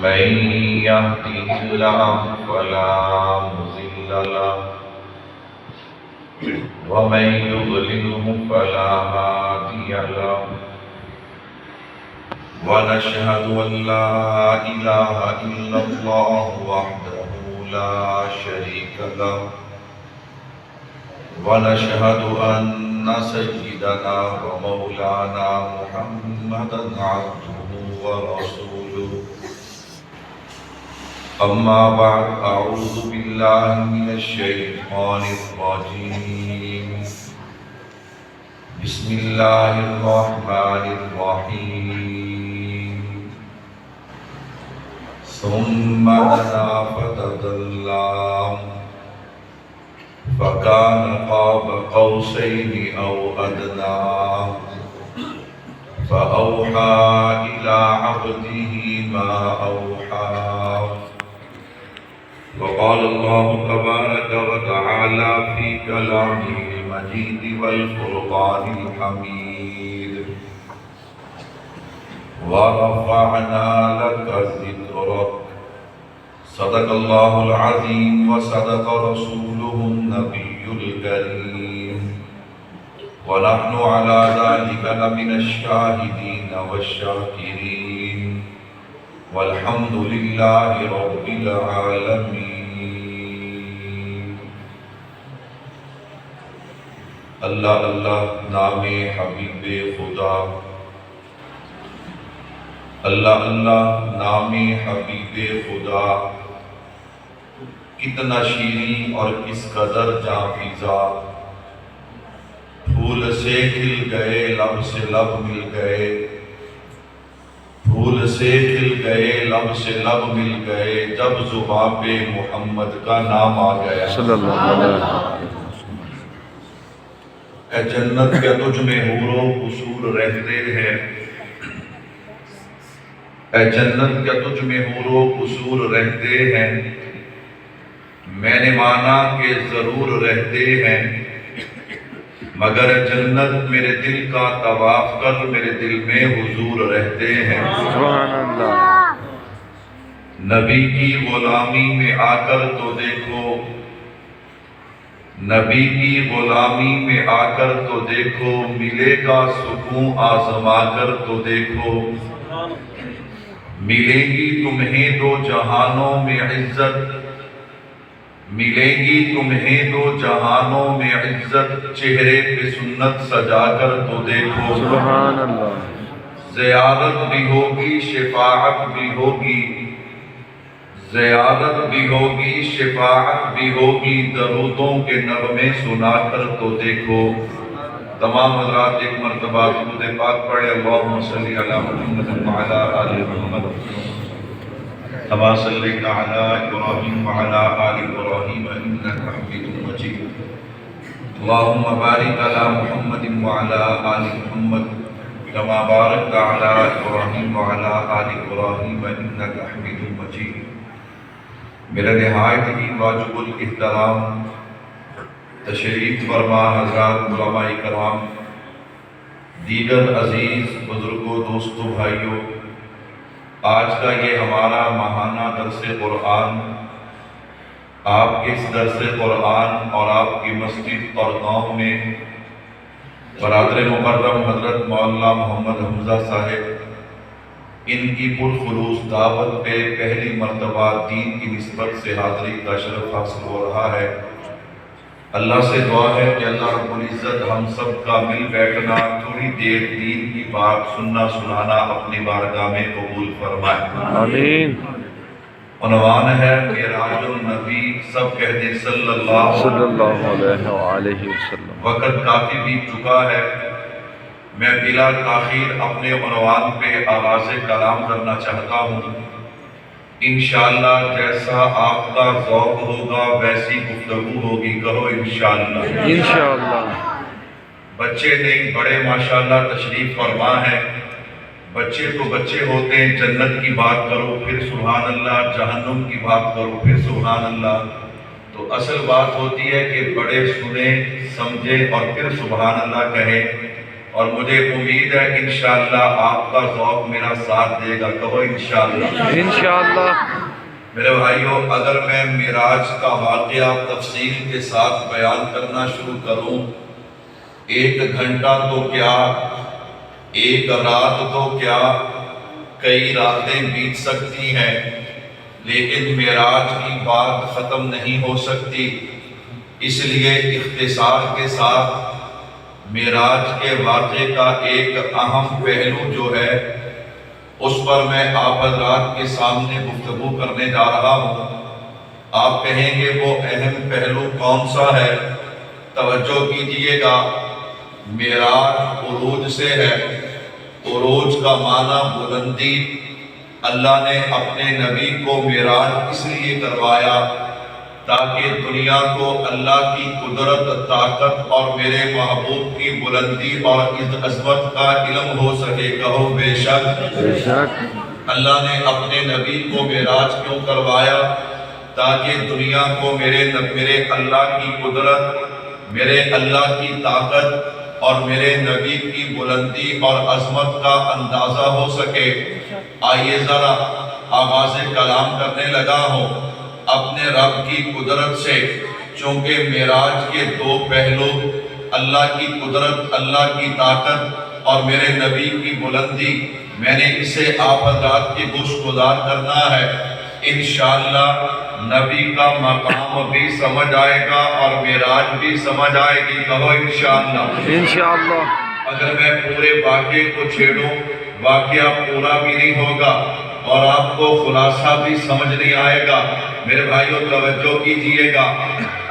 من يهده الله فلا مضل له ومن يضلله فلا هادي له ونشهد أن لا إله إلا الله وحده لا شريك له ونشهد أن سيدنا ومولانا محمدا عبده ورسوله أما بعد أعوذ بالله من الشيطان الرجيم بسم الله الرحمن الرحيم ثم دنا فتدلى فكان قاب قوسين أو أدنى فأوحى إلى عبده ما أوحى وقال الله تبارك وتعالى في كلامه المجيد والفرقان الحميد ورفعنا لك ذكرك صدق الله العظيم وصدق رسوله النبي الكريم ونحن على ذلك لمن الشاهدين والشاكرين والحمد لله رب العالمين. اللہ اللہ نام حبیب خدا، اللہ اللہ نام حبیب خدا، کتنا شیریں اور کس قدر جاں فضا، پھول سے کھل گئے لب سے لب مل گئے، پھول سے کھل گئے لب سے لب مل گئے، جب زباں پہ محمد کا نام آ گیا صلی اللہ علیہ وسلم۔ اے جنت کیا تجھ میں حور و قصور رہتے ہیں، اے جنت کیا تجھ میں حور و قصور رہتے ہیں، میں نے مانا کہ ضرور رہتے ہیں، مگر جنت میرے دل کا طواف کر میرے دل میں حضور رہتے ہیں۔ سبحان اللہ۔ نبی کی غلامی میں آ کر تو دیکھو، نبی کی غلامی میں آ کر تو دیکھو، ملے گا سکون آزما کر تو دیکھو، ملے گی تمہیں دو جہانوں میں عزت، ملے گی تمہیں دو جہانوں میں عزت، چہرے پہ سنت سجا کر تو دیکھو۔ سبحان اللہ۔ زیارت بھی ہوگی شفاعت بھی ہوگی، زیارت بھی ہوگی شفاعت بھی ہوگی، درودوں کے نغمے سنا کر تو دیکھو۔ تمام حضرات ایک مرتبہ درود پاک پڑھے، اللہم صلی علی محمد وعلی آل محمد كما صليت على إبراهيم وعلى آل إبراهيم إنك حميد مجيد اللهم بارك على محمد وعلى آل محمد كما باركت على إبراهيم وعلى آل إبراهيم إنك حميد مجيد۔ میرے نہایت ہی واجب الاحترام تشریف فرما حضرات، علماء کرام، دیگر عزیز بزرگوں، دوستوں، بھائیوں، آج کا یہ ہمارا ماہانہ درس قرآن، آپ کے اس درس قرآن اور آپ کی مسجد اور گاؤں میں برادر مکرم حضرت مولانا محمد حمزہ صاحب ان کی پرخلوص دعوت پہ پہلی مرتبہ دین کی نسبت سے حاضری کا شرف حاصل ہو رہا ہے۔ اللہ سے دعا ہے کہ اللہ رب العزت ہم سب کا مل بیٹھنا، تھوڑی دیر دین کی بات سننا سنانا اپنی بارگاہ میں قبول فرمائے، آمین۔ عنوان ہے معراج النبی، سب کہہ دیں صلی اللہ علیہ وسلم۔ وقت کافی بیت چکا ہے، میں بلا تاخیر اپنے عنوان پہ آغاز کلام کرنا چاہتا ہوں۔ انشاءاللہ جیسا آپ کا ذوق ہوگا ویسی گفتگو ہوگی، کہو انشاءاللہ۔ انشاءاللہ۔ بچے نہیں بڑے ماشاءاللہ تشریف فرما ہے، بچے تو بچے ہوتے ہیں، جنت کی بات کرو پھر سبحان اللہ، جہنم کی بات کرو پھر سبحان اللہ، تو اصل بات ہوتی ہے کہ بڑے سنیں سمجھیں اور پھر سبحان اللہ کہیں۔ اور مجھے امید ہے انشاءاللہ آپ کا ذوق میرا ساتھ دے گا، کہو انشاءاللہ۔ انشاءاللہ۔ میرے بھائیوں، اگر میں معراج کا واقعہ تفصیل کے ساتھ بیان کرنا شروع کروں، 1 گھنٹہ تو کیا، 1 رات تو کیا، کئی راتیں بیت سکتی ہیں، لیکن معراج کی بات ختم نہیں ہو سکتی۔ اس لیے اختصار کے ساتھ معراج کے واقعے کا ایک اہم پہلو جو ہے اس پر میں آپ حضرات کے سامنے گفتگو کرنے جا رہا ہوں۔ آپ کہیں گے وہ اہم پہلو کون سا ہے؟ توجہ کیجئے گا، معراج عروج سے ہے۔ عروج کا معنی بلندی۔ اللہ نے اپنے نبی کو معراج اس لیے کروایا تاکہ دنیا کو اللہ کی قدرت، طاقت اور میرے محبوب کی بلندی اور عظمت کا علم ہو سکے، کہو بے شک۔ بے شک۔ اللہ نے اپنے نبی کو معراج کیوں کروایا؟ تاکہ دنیا کو میرے اللہ کی قدرت، میرے اللہ کی طاقت اور میرے نبی کی بلندی اور عظمت کا اندازہ ہو سکے۔ آئیے ذرا آغاز کلام کرنے لگا ہوں اپنے رب کی قدرت سے، چونکہ معراج کے 2 پہلو، اللہ کی قدرت، اللہ کی طاقت اور میرے نبی کی بلندی، میں نے اسے آپ حضرات کی گوش گزار کرنا ہے۔ انشاءاللہ نبی کا مقام بھی سمجھ آئے گا اور معراج بھی سمجھ آئے گی، کہو انشاءاللہ۔ انشاءاللہ۔ اگر میں پورے واقعے کو چھیڑوں، واقعہ پورا بھی نہیں ہوگا اور آپ کو خلاصہ بھی سمجھ نہیں آئے گا۔ میرے بھائیوں توجہ کیجئے گا،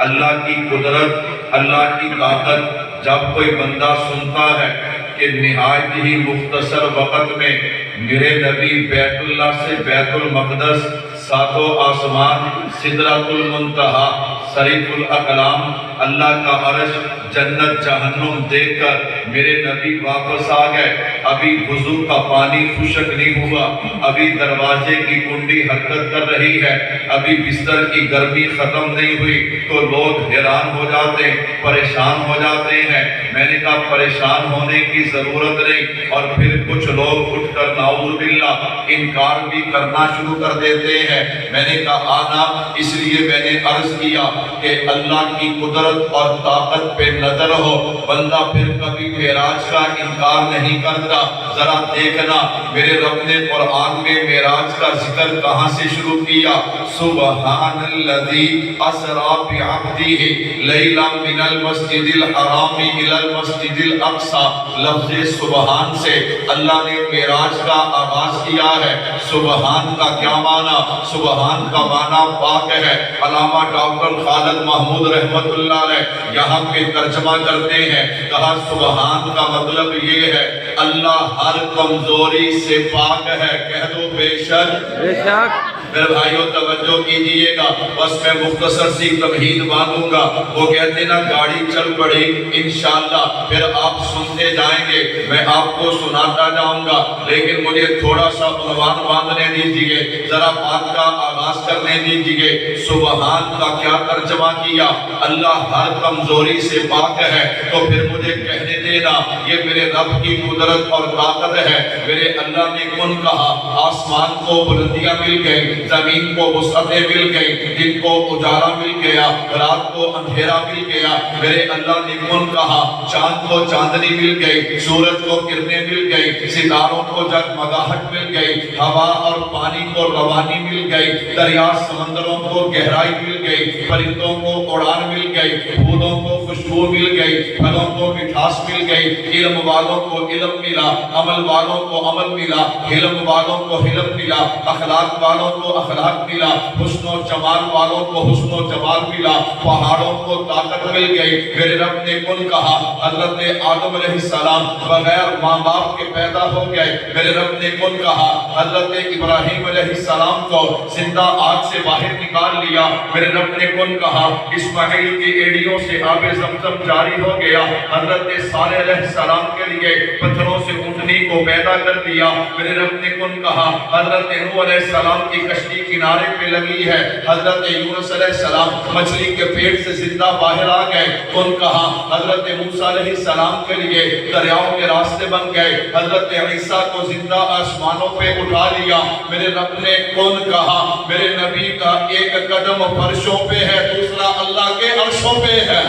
اللہ کی قدرت، اللہ کی طاقت جب کوئی بندہ سنتا ہے کہ نہایت ہی مختصر وقت میں میرے نبی بیت اللہ سے بیت المقدس، 7 آسمان، سدرۃ المنتہا، صریف الاقلام، اللہ کا عرش، جنت جہنم دیکھ کر میرے نبی واپس آ گئے، ابھی وضو کا پانی خشک نہیں ہوا، ابھی دروازے کی کنڈی حرکت کر رہی ہے، ابھی بستر کی گرمی ختم نہیں ہوئی، تو لوگ حیران ہو جاتے ہیں، پریشان ہو جاتے ہیں۔ میں نے کہا پریشان ہونے کی ضرورت نہیں، اور پھر کچھ لوگ اٹھ کر نعوذ باللہ انکار بھی کرنا شروع کر دیتے ہیں۔ میں نے کہا آنا، اس لیے میں نے عرض کیا کہ اللہ کی قدرت اور طاقت پہ نظر ہو، بندہ پھر کبھی معراج کا انکار نہیں کرتا۔ ذرا دیکھنا میرے رب نے قرآن میں معراج کا ذکر کہاں سے شروع کیا؟ سبحان الذی اسری بعبدہ لیلا من المسجد الحرام الی المسجد الاقصی۔ لفظ سبحان سے اللہ نے معراج کا آغاز کیا ہے۔ سبحان کا کیا معنی؟ سبحان کا معنی پاک ہے۔ علامہ ڈاکٹر خالد محمود رحمت اللہ علیہ یہاں پہ ترجمہ کرتے ہیں، کہا سبحان کا مطلب یہ ہے اللہ ہر کمزوری سے پاک ہے، کہہ دو بے شک۔ بے شک۔ میرے بھائیوں توجہ کیجئے گا، بس میں مختصر سی تمہید باندھوں گا۔ وہ کہتے نا گاڑی چل پڑی، انشاءاللہ پھر آپ سنتے جائیں گے، میں آپ کو سناتا جاؤں گا، لیکن مجھے تھوڑا سا عنوان باندھنے دیجئے، ذرا بات کا آغاز کرنے دیجئے۔ سبحان کا کیا ترجمہ کیا؟ اللہ ہر کمزوری سے پاک ہے، تو پھر مجھے کہنے دینا یہ میرے رب کی قدرت اور طاقت ہے۔ میرے اللہ نے کن کہا، آسمان کو بلندیاں مل گئی، زمین کو وسعتیں مل گئی، دن کو اجالا مل گیا، رات کو اندھیرا مل گیا۔ میرے اللہ نے کن کہا، چاند کو چاندنی مل گئی، سورج کو کرنیں مل گئی، ستاروں کو جگمگاہٹ مل گئی، ہوا اور پانی کو روانی مل گئی، دریا سمندروں کو گہرائی مل گئی، پرندوں کو اڑان مل گئی، پھولوں کو خوشبو مل گئی، پھلوں کو مٹھاس مل گئی، علم والوں کو علم ملا، عمل والوں کو عمل ملا، حلم والوں کو حلم ملا، اخلاق والوں کو اخلاق ملا، حسن و جمال والوں کو حسن و جمال ملا، پہاڑوں کو طاقت مل گئی۔ میرے رب نے کن کہا، حضرت آدم علیہ السلام بغیر ماں باپ کے پیدا ہو گئے۔ میرے رب نے کن کہا، حضرت ابراہیم علیہ السلام کو زندہ آگ سے باہر نکال لیا۔ میرے رب نے کن کہا، اسماعیل کی ایڑیوں سے آب زمزم جاری ہو گیا. حضرت صالح علیہ السلام کے لیے پتھروں سے اونٹنی کو پیدا کر دیا. میرے رب نے کن کہا. حضرت نوح علیہ السلام کی کشتی کنارے پہ لگی ہے. حضرت یونس علیہ السلام مچھلی کے پیٹ سے زندہ باہر آ گئے. کن کہا. حضرت موسیٰ علیہ السلام کے لیے دریاؤں کے راستے بن گئے. حضرت عیسیٰ کو زندہ آسمانوں پہ اٹھا لیا. میرے رب نے کن کہا. میرے نبی کا ایک قدم فرشوں پہ ہے, دوسرا اللہ کے عرشوں پہ ہے.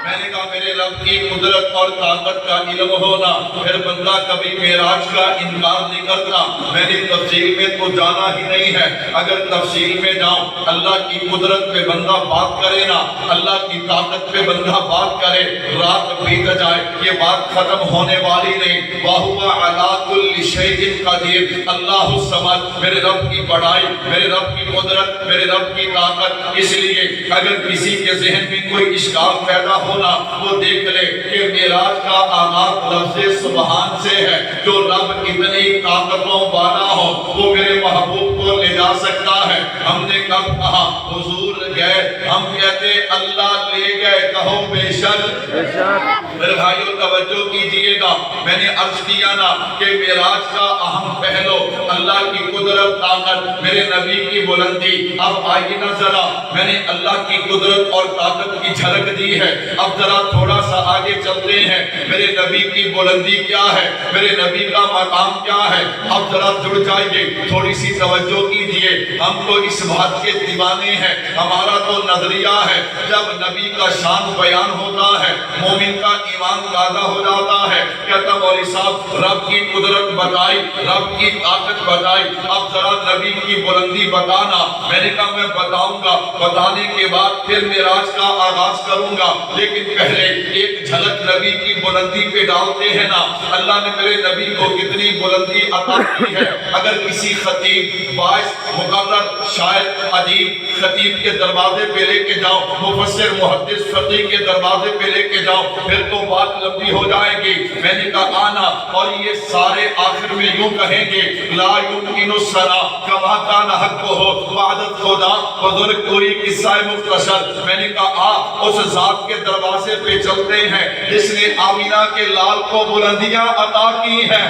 میں نے کہا میرے رب کی قدرت اور طاقت کا علم ہونا, پھر بندہ کبھی معراج کا انکار نہیں کرتا. میں نے تفصیل میں تو جانا ہی نہیں ہے. اگر تفصیل میں جاؤں, اللہ کی قدرت پہ بندہ بات کرے نا, اللہ کی طاقت پہ بندہ بات کرے, رات بیت جائے, یہ بات ختم ہونے والی نہیں. وَهُوَ عَلَىٰ كُلِّ شَيْءٍ قَدِيرٌ. اللہ الصمد, میرے رب کی بڑائی, میرے رب کی قدرت, میرے رب کی طاقت. اس لیے اگر کسی کے ذہن میں کوئی اشکال پیدا ہونا, وہ دیکھ لے کہ معراج کا آغاز لفظ سبحان سے ہے. جو رب اتنی طاقتوں والا ہو, وہ میرے محبوب کو لے جا سکتا ہے. ہم نے کب کہا حضور گئے, ہم کہتے اللہ لے گئے, کہو بے شک. میرے بھائیو توجہ کیجئے گا, میں نے عرض کیا نا کہ معراج کا اہم پہلو اللہ کی قدرت, طاقت, میرے نبی کی بلندی. اب آئیے نا ذرا, میں نے اللہ کی قدرت اور طاقت کی جھلک دی ہے. اب ذرا تھوڑا سا آگے چلتے ہیں. میرے نبی کی بلندی کیا ہے, میرے نبی کا مقام کیا ہے. اب ذرا جڑ جائیے, تھوڑی سی توجہ کیجئے. ہم تو اس بات کے دیوانے ہیں, ہمارا تو نظریہ ہے جب نبی کا شان بیان ہوتا ہے مومن کا ایمان تازہ ہو جاتا ہے. کہتا مولوی صاحب رب کی قدرت بتائی, رب کی طاقت بتائی, اب ذرا نبی کی بلندی بتانا. میں نے کہا میں بتاؤں گا, بتانے کے بعد پھر معراج کا آغاز کروں گا, لیکن پہلے ایک جھلک نبی کی بلندی پہ ڈالتے ہیں نا. اللہ نے میرے نبی کو کتنی بلندی عطا کی ہے. اگر کسی خطیب, باعث, مقرر, شاعر, ادیب, خطیب کے دروازے پہ لے کے جاؤ, مفسر, محدث, فقیہ کے دروازے پہ لے کے جاؤ, پھر تو بات لمبی ہو جائے گی. میں نے کہا آنا, اور یہ سارے آخر میں یوں کہیں گے لا یمکن السنا کما کان حقہ وعدت خدا بزرگ کوئی قصہ مختصر. میں نے کہا اس ذات کے دروازے پہ چلتے ہیں جس نے آمینہ کے لال کو بلندیاں عطا کی ہیں.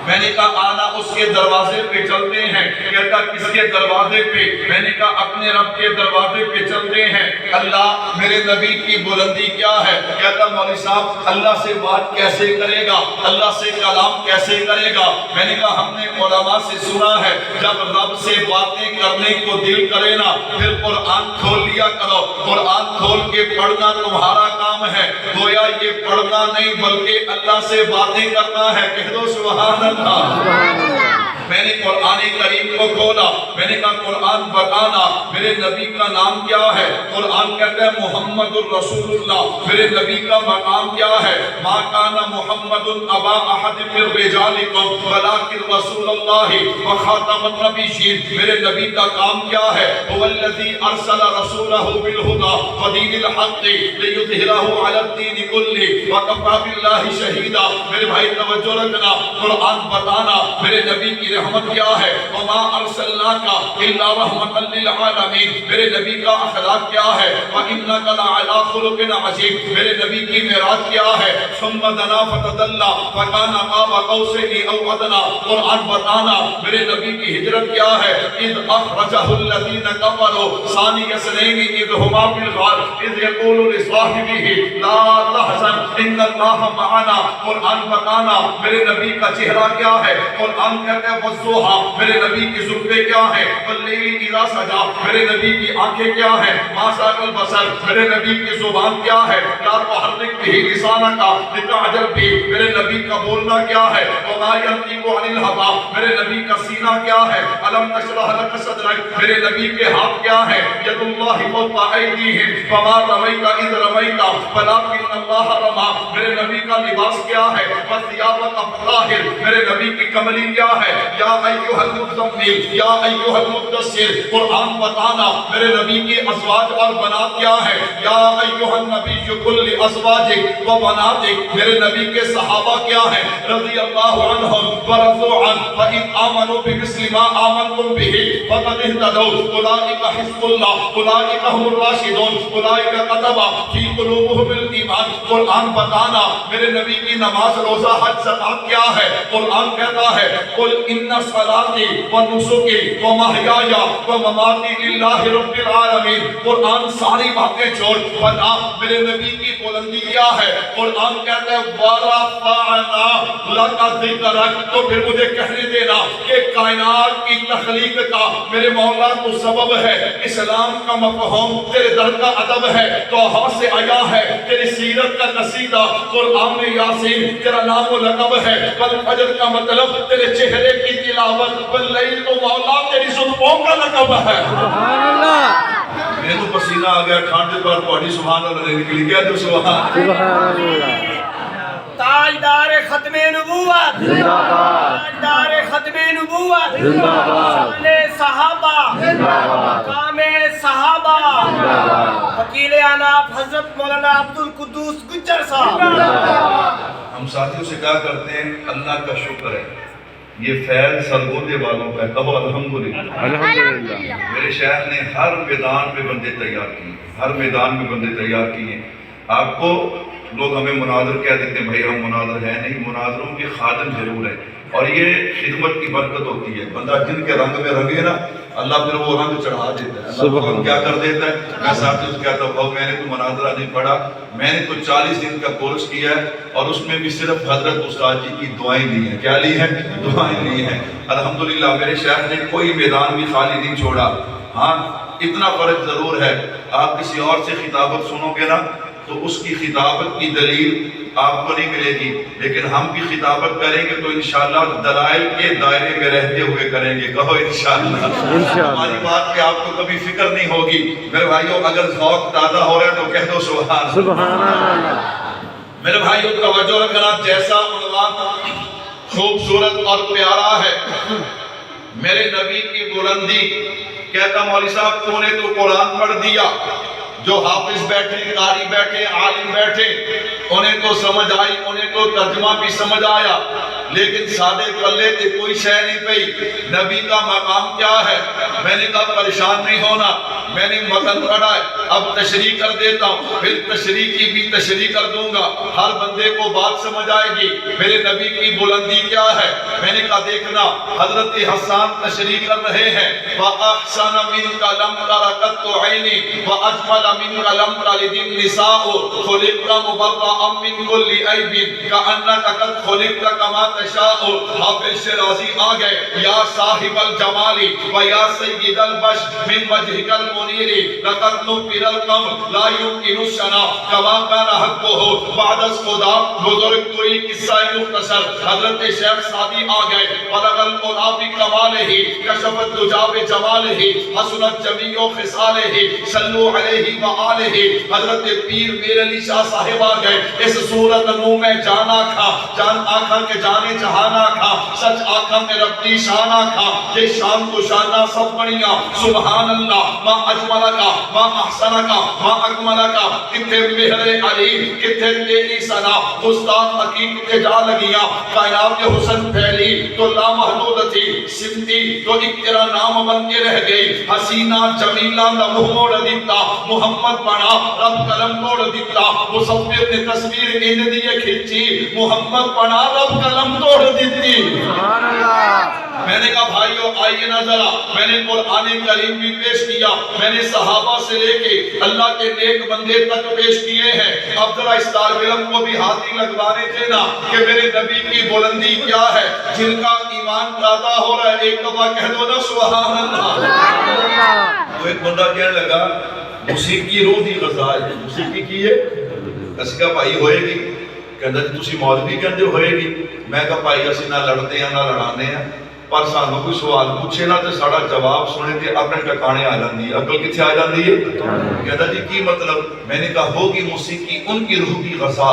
میں نے کہا آنا اس کے دروازے پہ چلتے ہیں. کہتا کس کے دروازے پہ؟ میں نے کہا اپنے رب کے دروازے پہ چلتے ہیں. اللہ میرے نبی کی بلندی کیا ہے؟ کہتا مولوی صاحب اللہ سے بات کیسے کرے گا, اللہ سے کلام کیسے کرے گا؟ میں نے کہا ہم نے علماء سے سنا ہے جب رب سے باتیں کرنے کو دل کرے نا, پھر قرآن کھول لیا کرو. قرآن کھول کے پڑھنا تمہارا کام ہے. گویا یہ پڑھنا نہیں بلکہ اللہ سے باتیں کرنا ہے. کہہ دو سبحان اللہ. میں نے قرآن کریم کو کھولا, میں نے کہا قرآن بتانا میرے نبی کا نام کیا ہے. قرآن کہتا ہے محمد الرسول اللہ. میرے نبی کا مقام کیا ہے؟ ما کان محمد ابا احد من رجالکم ولکن رسول اللہ وخاتم النبیین. میرے نبی کا کام کیا ہے؟ هو الذی ارسل رسولہ بالہدی ودین الحق لیظہرہ علی الدین کلہ وکفی باللہ شہیدا. میرے بھائی توجہ رکھنا, قرآن بتانا میرے نبی کی رحمت کیا ہے. وما ارسلناک الا رحمتا للعالمین. میرے نبی کا اخلاق کیا ہے؟ وانک لعلی خلق عظیم. میرے نبی کی معراج کیا ہے؟ ثم دنا فتدلی فکان قاب قوسین او ادنی. قرآن بتانا میرے نبی کی ہجرت کیا ہے؟ اذ اخرجہ الذین کفروا ثانی اثنین اذ ہما فی الغار اذ یقول لصاحبہ لا تحزن ان اللہ معنا. قرآن بتانا میرے نبی کا چہرہ کیا ہے؟ قرآن کہتا ہے والضحیٰ. میرے نبی کی زلفیں کیا ہے؟ واللیل اذا سجا. میرے نبی کی آنکھیں کیا ہے؟ ما ساق البصر. میرے نبی کی زبان کیا ہے؟ لا تحرک بہ لسانک لتعجل بہ. میرے نبی کا بولنا کیا ہے؟ وما ینطق عن الہویٰ. میرے نبی کا سینہ کیا ہے؟ الم نشرح لک صدرک. میرے نبی کے ہاتھ کیا ہے؟ ید اللہ فوق ایدیہم فما رمیت اذ رمیت ولکن اللہ رمی. میرے نبی کا لباس کیا ہے؟ وثیابک فطہر. میرے نبی کی کملی کیا ہے؟ یا ایھا المزمل یا ایھا ایھا المدثر قرآن بتانا میرے نبی کی ازواج اور بنات کیا ہیں. یا ایھا النبی قل لازواجک و بناتک میرے نبی کے صحابہ کیا ہیں رضی اللہ عنہم ورضوا عنہ فإن آمنوا بمثل ما آمنتم به فقد اهتدوا اولئک حزب اللہ اولئک هم الراشدون اولئک كتب فی قلوبهم الایمان. قرآن بتانا میرے نبی کی نماز روزہ حج زکات کیا ہے. قرآن کہتا ہے قل ان صلاتی و نسکی و محیای و مماتی للہ رب العالمین. قرآن ساری باتیں چھوڑ بتا میرے نبی کی بلندی کیا ہے. قرآن کہتا ہے ورفعنا لک ذکرک. تو پھر مجھے کہنے دینا کہ کائنات کی تخلیق کا میرے مولا تو سبب ہے. اسلام کا مفہوم تیرے در کا ادب ہے. توحا سے آیا ہے تیری سیرت کا قصیدہ. قرآن میں یاسین تیرا نام و لقب ہے. والفجر کا مطلب تیرے چہرے کی تلاوت. واللیل تو مولا تیری زلفوں کا لقب ہے. سبحان اللہ میں تو پسینہ آ گیا کھانٹے پر پہاڑی سبحان اللہ لینے کے لیے. کیا تو سبحان اللہ. تاجدار ختم نبوت زندہ باد. تاجدار ختم نبوت زندہ باد. شان صحابہ زندہ باد. مقام صحابہ زندہ باد. وکیل اناف حضرت مولانا عبدالقدوس گجر صاحب. ہم ساتھیوں سے کہا کرتے ہیں اللہ کا شکر ہے یہ فیض سرگودے والوں کا ہے. کہو الحمدللہ. الحمدللہ. میرے شیخ نے ہر میدان میں بندے تیار کیے. ہر میدان میں بندے تیار کیے. آپ کو لوگ ہمیں مناظر کہہ دیتے ہیں بھائی ہم مناظر ہیں نہیں. مناظروں کے خادم ضرور ہیں اور یہ خدمت کی برکت ہوتی ہے. بندہ جن کے رنگ میں رنگے نا اللہ پھر وہ رنگ چڑھا دیتا ہے. اللہ کو کیا کر دیتا ہے. میں ساتھ سے کہتا ہوں میں نے تو مناظرہ نہیں پڑھا. میں نے تو 40 دن کا کورس کیا ہے اور اس میں بھی صرف حضرت استاد جی کی دعائیں لی ہیں. کیا لی ہیں؟ دعائیں لی ہیں. الحمدللہ میرے شیخ نے کوئی میدان بھی خالی نہیں چھوڑا. ہاں اتنا فرق ضرور ہے آپ کسی اور سے خطابت سنو گے نا تو اس کی خطابت کی دلیل آپ کو نہیں ملے گی. لیکن ہم بھی خطابت کریں گے تو انشاءاللہ دلائل کے دائرے میں رہتے ہوئے کریں گے. کہو انشاءاللہ. ہماری بات پہ آپ کو کبھی فکر نہیں ہوگی. میرے بھائیوں اگر ذوق تازہ ہو رہا ہے تو کہہ دو سبحان. سبحان اللہ. میرے بھائیوں توجہ رکھنا جیسا عنوان خوبصورت اور پیارا ہے میرے نبی کی بلندی. کہتا مولوی صاحب تو نے تو قرآن پڑھ دیا. جو حافظ بیٹھے قاری بیٹھے عالم بیٹھے انہیں تو سمجھ آئی انہیں تو ترجمہ بھی سمجھ آیا لیکن سادے پلے تے کوئی شے نہیں پئی. نبی کا مقام کیا ہے؟ میں نے کہا پریشان نہیں ہونا. میں نے متن پڑھا ہے اب تشریح کر دیتا ہوں پھر تشریح کی بھی تشریح کر دوں گا. ہر بندے کو بات سمجھ آئے گی. میرے نبی کی بلندی کیا ہے؟ میں نے کہا دیکھنا حضرت حسان تشریح کر رہے ہیں وَأَحْسَنَ مِنْكَ لَمْ تَرَ قَطُّ عَيْنِي وَأَجْمَلَ مِنْكَ لَمْ تَلِدِ النِّسَاءُ خُلِقْتَ مُبَرَّأً مِنْ كُلِّ عَيْبٍ كَأَنَّكَ قَدْ خُلِقْتَ كَمَا تَشَاءُ. حافظ شیرازی آ گئے. یا صاحب الجمال ویا سید البشر من وجهك المنیر لقد نبر القمر لا يمكن الشنا كما كان حقه بعد از خدا. بزرگ کوئی قصہ مختصر. حضرت شیخ سعدی آ گئے. بلغ العلا بکمالہ کشف الدجا بجمالہ حسنت جمیع خصالہ صلو علیہ وآلہ. حضرت پیر میر علی شاہ صاحب آ گئے. اس صورت نو میں جان آکھا جان آکھا کے جانے جہان آکھا سچ آکھا میں ربی شان آکھا یہ شان کو شانہ سب بڑیاں. سبحان اللہ. ما اجملہ کا ما احسنہ کا ما اکملہ کا. کتھے مہر علی کتھے تیری سنا استاد حقیق کے جا لگیاں. کائنات کے حسن پھیلی تو لامحدود تھی سمتی تو ایک تیرا نام بن کے رہ گئی. حسینہ جمیلہ نمہ موڑ دیتا محمد بنا رب قلم توڑ دیتا. مصور نے تصویر ان دیئے کھچی محمد بنا رب قلم توڑ دیتی. سبحان اللہ. میں نے کہا بھائیو آئیے نہ ذرا. میں نے قرآن کریم بھی پیش کیا. میں نے صحابہ سے لے کے اللہ کے نیک بندے تک پیش کیے ہیں. اب ذرا اس طالب علم کو بھی ہاتھی لگوانے تھے نا کہ میرے نبی کی بلندی کیا ہے. جن کا ایمان تازہ ہو رہا ہے ایک دفعہ کہہ دو نا سبحان اللہ. تو ایک بندہ کہنے لگا موسیقی روح دی غذا ہے. موسیقی کی ہے اس کا بھائی ہوئے گی. کہندا جی تسی مولوی کہندے ہوئے گی. میں کہا بھائی اسی نہ لڑتے ہیں نہ لڑانے ہیں پر سانوں کوئی سوال پوچھے نا تے ساڈا جواب سنے تے اپنے ٹکانے آ جاندی ہے. عقل کتھے آ جاندی ہے؟ کہندا جی کی مطلب؟ میں نے کہا ہوگی موسیقی ان کی روح کی غذا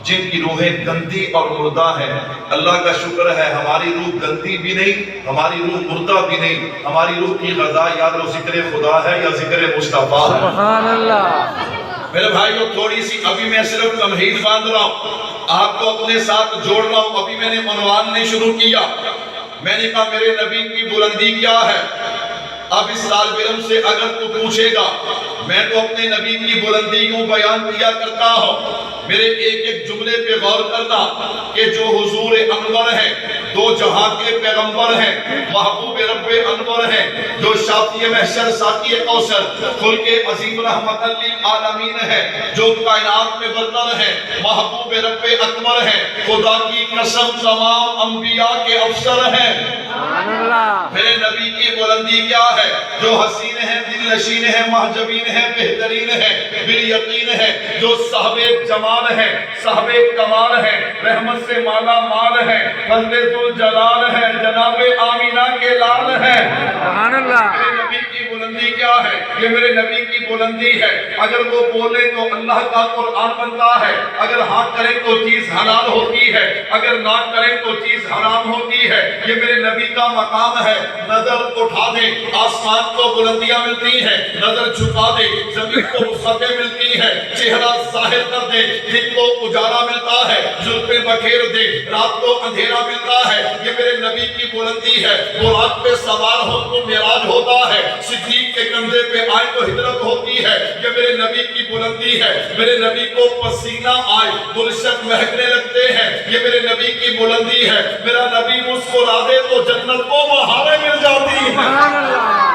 جن کی روحیں گندی اور مردہ ہیں، اللہ کا شکر ہے ہماری روح گندی بھی نہیں، ہماری روح مردہ بھی نہیں، ہماری روح کی غذا یا تو ذکر خدا ہے یا ذکر مصطفیٰ ہے۔ سبحان اللہ۔ میرے بھائیو تھوڑی سی ابھی میں صرف تمہید باندھ رہا ہوں، آپ کو اپنے ساتھ جوڑ رہا ہوں۔ ابھی میں نے عنوان نہیں شروع کیا، میں نے کہا میرے نبی کی بلندی کیا ہے۔ اب اس طالب علم سے اگر تو پوچھے گا، میں تو اپنے نبی کی بلندی کو بیان کیا کرتا ہوں، میرے ایک ایک جملے پہ غور کرنا کہ جو حضور انور ہیں، دو جہاں کے پیغمبر ہیں، محبوب رب انور ہیں، جو شافی محشر ساقی کوثر خلق عظیم رحمت للعالمین ہیں، جو کائنات میں برتر ہیں، محبوب رب اکبر ہیں، خدا کی قسم تمام انبیاء کے افسر ہیں۔ سبحان اللہ۔ میرے نبی کی بلندی کیا ہے؟ جو حسین ہیں، دل نشین ہیں، محجبین ہیں، بہترین ہیں، بالیقین ہیں، جو صاحب جمال ہیں، صاحب کمال ہیں، رحمت سے مالا مال ہیں، فضل ذوالجلال ہیں، جناب آمینہ کے لال ہیں۔ سبحان اللہ۔ میرے نبی کی بلندی کیا ہے؟ یہ میرے نبی کی بلندی ہے۔ اگر وہ بولے تو اللہ کا قرآن بنتا ہے، اگر ہاں کرے تو چیز حلال ہوتی ہے، اگر نہ کرے تو چیز حرام ہوتی ہے۔ یہ میرے نبی کا مقام ہے۔ نظر اٹھا دے آسمان کو بلندیاں ملتی ہیں، نظر جھکا دے زمین کو وسعتیں ملتی ہیں، چہرہ ظاہر کر دے دن کو اجالا ملتا ہے، زلفیں بکھیر دے رات کو اندھیرا ملتا ہے۔ یہ میرے نبی کی بلندی ہے۔ براق پہ سوار ہو تو معراج ہوتا ہے، صدیق کے کندھے پہ آئے تو ہجرت ہوتی ہے۔ یہ میرے نبی کی بلندی ہے۔ میرے نبی کو پسینہ آئے گلشن مہکنے لگتے ہیں، یہ میرے نبی کی بلندی ہے۔ میرا نبی مسکرا دے تو جنت کو بہاریں مل جاتی ہیں۔ سبحان اللہ۔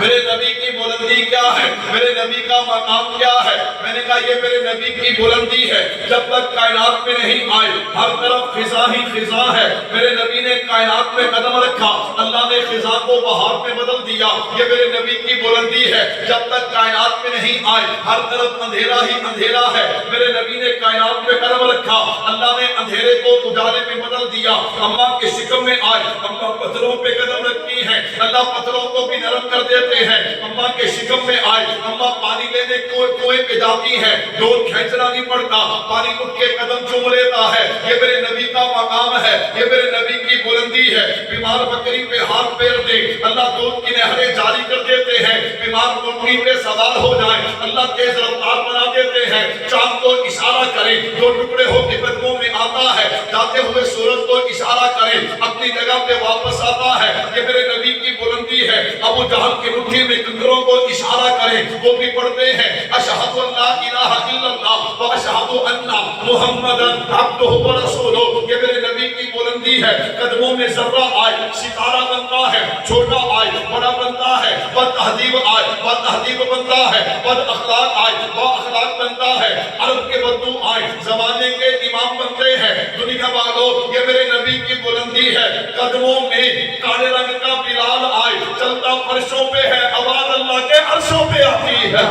میرے نبی کی بلندی کیا ہے؟ میرے نبی کا مقام کیا ہے؟ میں نے کہا یہ میرے نبی کی بلندی ہے۔ جب تک کائنات میں نہیں آئے ہر طرف خزاں ہی خزاں ہے۔ میرے نبی نے کائنات میں قدم رکھا، اللہ نے خزاں کو بہار میں بدل دیا۔ یہ میرے نبی کی بلندی ہے۔ جب تک کائنات میں نہیں آئے ہر طرف اندھیرا ہی اندھیرا ہے۔ میرے نبی نے کائنات میں قدم رکھا، اللہ نے اندھیرے کو اجالے میں بدل دیا۔ اماں کے شکم میں آئے، اماں پتھروں پہ قدم رکھتی ہیں، اللہ پتھروں کو بھی نرم کر دیتے ہیں۔ اماں کے شکم میں آئے، اماں پانی لینے کنویں پہ جاتی ہیں، ڈول کھینچنا نہیں پڑتا، پانی اٹھ کے قدم چوم لیتا ہے۔ یہ میرے نبی کا مقام ہے، یہ میرے نبی کی بلندی ہے۔ بیمار بکری پہ ہاتھ پھیر دے، اللہ دودھ کی نہریں جاری کر دیتے ہیں۔ بیمار اونٹنی پہ سوار ہو جائے، اللہ تیز رفتار بنا دیتے ہیں۔ چاند کو اشارہ کرے، دو ٹکڑے ہو کے قدموں میں آتا ہے، جاتے ہوئے سورج کو اشارہ کرے، اپنی جگہ پہ واپس آتا ہے۔ یہ میرے نبی کی بلندی ہے۔ ابو جہل کی مٹھی میں کنکروں کو اشارہ کرے، وہ بھی پڑھتے ہیں اشہد ان لا الہ الا اللہ و اشہد ان محمدا عبدہ و رسولہ۔ یہ میرے نبی کی بلندی ہے۔ قدموں میں ذرہ آئے ستارہ بنتا ہے، چھوٹا آئے بڑا بنتا ہے، بد تہذیب آئے بد تہذیب بنتا ہے، بد اخلاق آئے با اخلاق بنتا ہے، عرب کے بدو آئے زمانے کے امام بنتے ہیں۔ دنیا والوں یہ میرے نبی کی بلندی ہے۔ قدموں میں کالے رنگ کا بلال آئے، چلتا فرشوں پہ ہے، آواز اللہ کے عرشوں پہ آتی ہے۔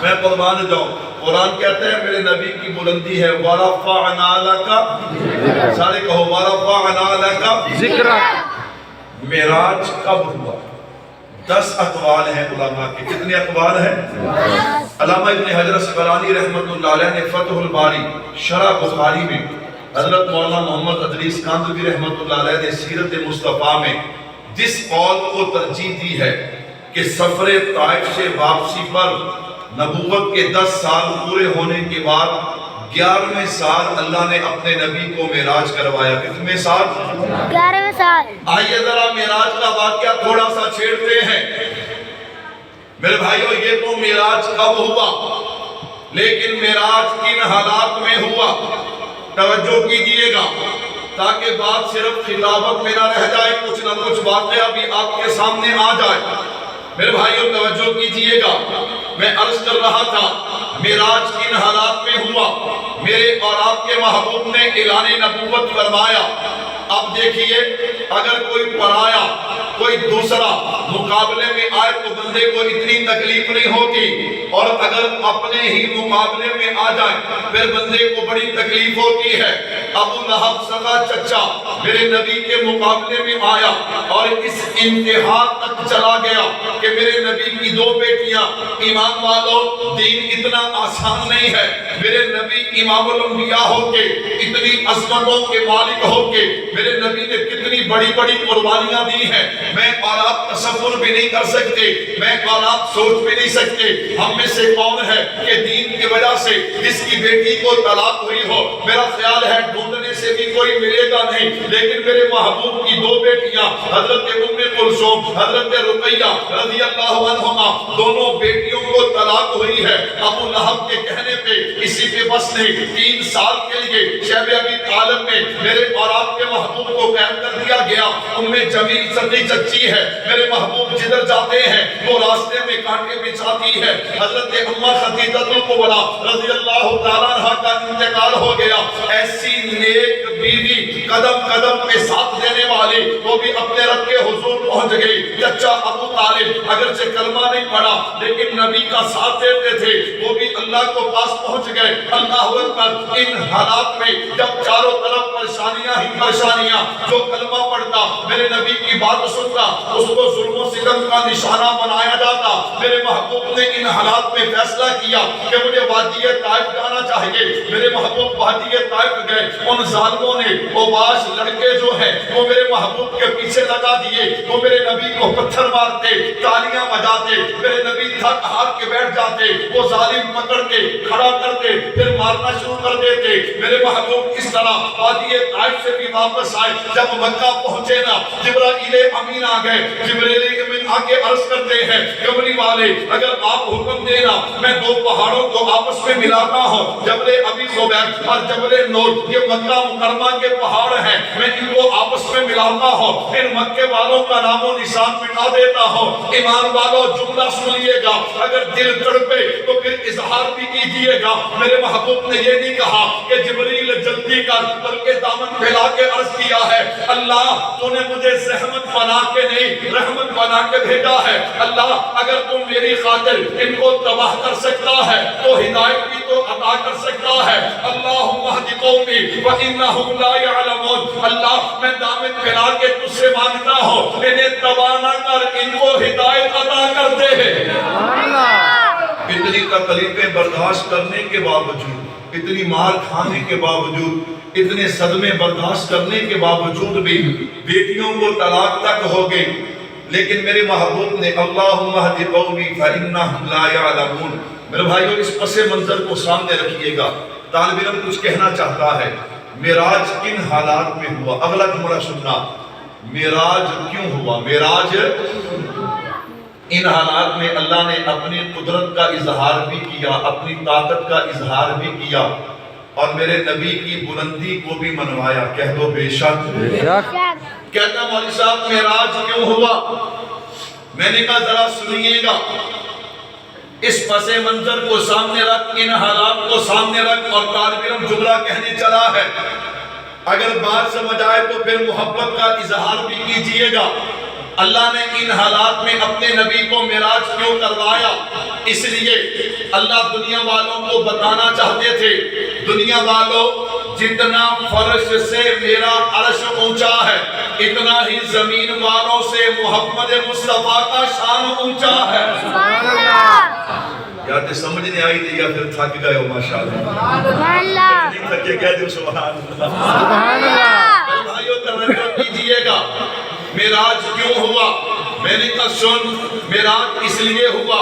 میں قربان جاؤں، قرآن کہتے ہیں میرے نبی کی بلندی ہے وَرَفَعْنَا لَكَ، سارے کہو وَرَفَعْنَا لَكَ ذِکْرَکَ۔ معراج کب ہوا؟ 10 اقوال ہیں علماء کے۔ کتنے اقوال ہیں؟ علامہ ابن حجر اسقلانی رحمۃ اللہ علیہ نے فتح الباری شرح بخاری میں، حضرت مولانا محمد ادریس کاندھوی رحمۃ اللہ علیہ نے سیرت مصطفیٰ میں جس قول کو ترجیح دی ہے کہ سفر طائف سے واپسی پر نبوت کے 10 سال پورے ہونے کے بعد 11ویں سال اللہ نے اپنے نبی کو معراج کروایا۔ کتنے سال؟ 11ویں سال۔ آئیے ذرا معراج کا واقعہ تھوڑا سا چھیڑتے ہیں۔ میرے بھائیو یہ تو معراج کب ہوا، لیکن معراج کن حالات میں ہوا؟ توجہ کیجئے گا تاکہ بات صرف خطابت میں نہ رہ جائے، کچھ نہ کچھ واقعہ بھی آپ کے سامنے آ جائے۔ میرے بھائیو توجہ کیجئے گا، میں عرض کر رہا تھا معراج کن حالات میں ہوا؟ میرے اور آپ کے محبوب نے اعلان نبوت فرمایا۔ اب دیکھیے اگر کوئی پرایا کوئی دوسرا مقابلے میں آئے تو بندے کو اتنی تکلیف نہیں ہوتی، اور اگر اپنے ہی مقابلے میں آ جائے پھر بندے کو بڑی تکلیف ہوتی ہے۔ ابو لہب سگا چچا میرے نبی کے مقابلے میں آیا اور اس انتہا تک چلا گیا کہ میرے نبی کی 2 بیٹیاں. ایمان والو دین اتنا آسان نہیں ہے. میرے نبی امام الانبیاء ہو کے اتنی عظمتوں کے مالک ہو کے میرے نبی نے کتنی بڑی بڑی قربانیاں دی ہیں. میں اور آپ تصور بھی نہیں کر سکتے, میں اور آپ سوچ بھی نہیں سکتے. ہم میں سے کون ہے کہ دین کی وجہ سے جس کی بیٹی کو طلاق ہوئی ہو, میرا خیال ہے ڈھونڈنے سے بھی کوئی ملے گا نہیں, لیکن میرے محبوب کی 2 بیٹیاں حضرت ام کلثوم, حضرت رقیہ رضی اللہ عنہما, دونوں بیٹیوں کو طلاق ہوئی ہے. ابو لہب کے کہنے پہ اسی پہ بس نہیں, 3 سال کے لیے شیب ابی طالب میں میرے اور آپ کے محبوب کو قید کر دیا گیا. ام جمیل سگی چچی ہے, میرے محبوب جدھر جاتے ہیں وہ راستے میں کانٹے بچھاتی ہے. حضرت اماں خدیجہ الکبریٰ رضی اللہ تعالیٰ عنہ کا انتقال ہو گیا. ایسی نیک بیوی قدم قدم پہ ساتھ دینے والی, وہ بھی اپنے رب کے حضور پہنچ گئی. چچا ابو طالب اگرچہ کلمہ نہیں پڑھا لیکن نبی کا ساتھ دیتے تھے, وہ بھی اللہ کو پاس پہنچ گئے. اللہ اکبر. ان حالات میں جب چاروں طرف پریشانیاں ہی پریشانیاں, جو کلمہ پڑھتا میرے نبی کی بات سنتا اس کو ظلم و ستم کا نشانہ بنایا جاتا. میرے محبوب نے ان حالات میں فیصلہ کیا کہ مجھے وادی طائف جانا چاہیے. میرے محبوب وادی طائف گئے. ان ظالموں نے اوباش لڑکے جو ہیں وہ میرے محبوب کے پیچھے لگا دیے. وہ میرے نبی کو پتھر مارتے, تالیاں بجاتے, میرے نبی تھک ہار کے بیٹھ جاتے. وہ ظالم پکڑ کے کھڑا کرتے پھر مارنا شروع کر دیتے. میرے محبوب اس طرح وادی طائف سے بھی واپس آئے. جب مکہ پہنچے نا, جبرائیل امین آ گئے. جبرائیل امین آگے عرض کرتے ہیں, کملی والے اگر آپ حکم دینا میں 2 پہاڑوں کو آپس میں ملاتا ہوں, جبل ابی قبیس اور جبل نور, یہ مکہ مکرمہ کے پہاڑ ہیں, میں ان کو آپس میں ملاتا ہوں, پھر مکے والوں کا نام و نشان مٹا دیتا ہوں. ایمان والوں جملہ سنیے گا, اگر دل تڑپے تو پھر اظہار بھی کیجئے گا. میرے محبوب نے یہ نہیں کہا کہ جبریل جلدی کر, بلکہ دامن پھیلا کے عرض کیا ہے, اللہ تو نے مجھے زحمت بنا کے نہیں رحمت بنا کے بھیجا ہے. اللہ اگر تم میری خاطر ان کو تباہ کر سکتا ہے تو ہدایت بھی تو عطا کر سکتا ہے. اللہم اہد قومی وانہم لا یعلمون. اللہ میں دامن پھیلا کے تجھ سے مانگتا ہوں, انہیں تباہ نہ کر, ان کو ہدایت عطا کر دے. اتنی تکلیفیں برداشت کرنے کے باوجود, اتنی مار کھانے کے باوجود, اتنے صدمے برداشت کرنے کے باوجود بھی بیٹیوں کو طلاق تک ہو گئی. لیکن میرے محبوب نے اللہم اہد قومی فانہم لا یعلمون. میرے بھائیو اس پس منظر کو سامنے رکھیے گا. طالب علم کچھ کہنا چاہتا ہے, معراج کن حالات میں ہوا؟ اگلا جملہ سننا, معراج کیوں ہوا؟ معراج ان حالات میں اللہ نے اپنی قدرت کا اظہار بھی کیا, اپنی طاقت کا اظہار بھی کیا, اور میرے نبی کی بلندی کو بھی منوایا. کہہ دو بے شک. کہتا مولوی صاحب معراج کیوں ہوا؟ میں نے کہا ذرا سنیے گا, اس پس منظر کو سامنے رکھ, ان حالات کو سامنے رکھ, اور طالب علم جملہ کہنے چلا ہے. اگر بات سمجھ آئے تو پھر محبت کا اظہار بھی کیجئے گا. اللہ نے ان حالات میں اپنے نبی کو معراج کیوں کروایا؟ اس لیے اللہ دنیا والوں کو بتانا چاہتے تھے, دنیا والوں جتنا فرش سے میرا عرش اونچا ہے اتنا ہی زمین والوں سے محمد مصطفیٰ کا شان اونچا ہے. یا تے سمجھ نہیں آئی تھی یا پھر تھک گئے ہو؟ ماشاءاللہ نہیں تھکے کہہ دو سبحان اللہ. بھائیو توجہ کیجئے گا, معراج کیوں ہوا؟ میں نے کہا سن, معراج اس لیے ہوا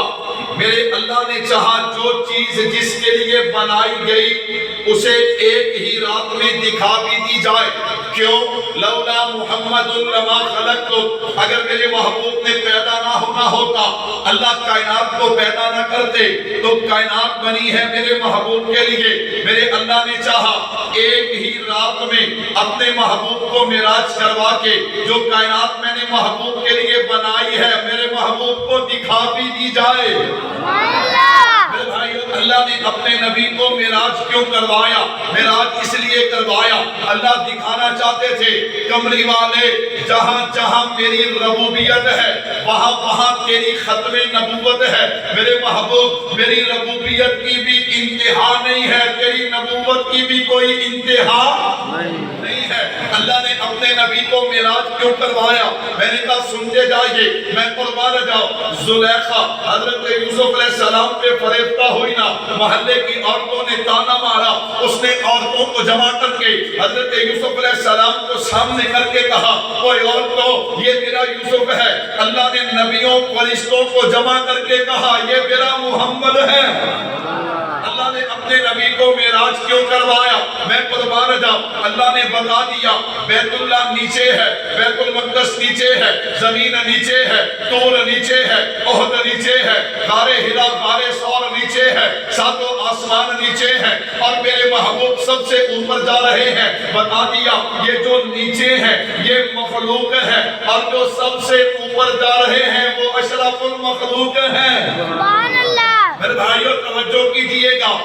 میرے اللہ نے چاہا جو چیز جس کے لیے بنائی گئی اسے ایک ہی رات میں دکھا بھی دی جائے. کیوں؟ لولا محمد لما خلقت, اگر میرے محبوب نے پیدا نہ ہونا ہوتا, اللہ کائنات کو پیدا نہ کرتے تو کائنات بنی ہے میرے محبوب کے لیے. میرے اللہ نے چاہا ایک ہی رات میں اپنے محبوب کو معراج کروا کے جو کائنات میں نے محبوب کے لیے بنائی ہے میرے محبوب کو دکھا بھی دی جائے. میرے بھائیو اللہ نے اپنے نبی کو معراج کیوں کروایا؟ معراج اس لیے کروایا، اللہ دکھانا چاہتے تھے کملی والے جہاں جہاں میری ربوبیت ہے وہاں وہاں تیری ختم نبوت ہے۔ میرے محبوب میری ربوبیت کی بھی انتہا نہیں ہے، تیری نبوت کی بھی کوئی انتہا نہیں ہے۔ اللہ نے اپنے نبی کو معراج کیوں کروایا؟ میں نے کہا سنتے جائیے، میں قربان جاؤں۔ زلیخا حضرت یوسف علیہ السلام پہ فریفتہ ہوئی نا، محلے کی عورتوں نے تانا مارا، اس نے عورتوں کو جمع کر کے حضرت یوسف علیہ السلام کو سامنے کر کے کہا اوے عورتوں یہ میرا یوسف ہے۔ اللہ نے نبیوں فرشتوں کو جمع کر کے کہا یہ میرا محمد ہے۔ اللہ نے اپنے نبی کو معراج کیوں کروایا؟ میں قربان جاؤں، اللہ نے بتا دیا بیت اللہ نیچے ہے، بیت المقدس نیچے ہے، زمین نیچے ہے، طور نیچے ہے، احد نیچے ہے، غار ہرا غار ثور نیچے ہے، ساتوں آسمان نیچے ہے، اور میرے محبوب سب سے اوپر جا رہے ہیں۔ بتا دیا یہ جو نیچے ہے یہ مخلوق ہے، اور جو سب سے اوپر جا رہے ہیں وہ اشرف المخلوق ہیں۔ سبحان اللہ۔ میرے بھائیوں توجہ کیجئے گا،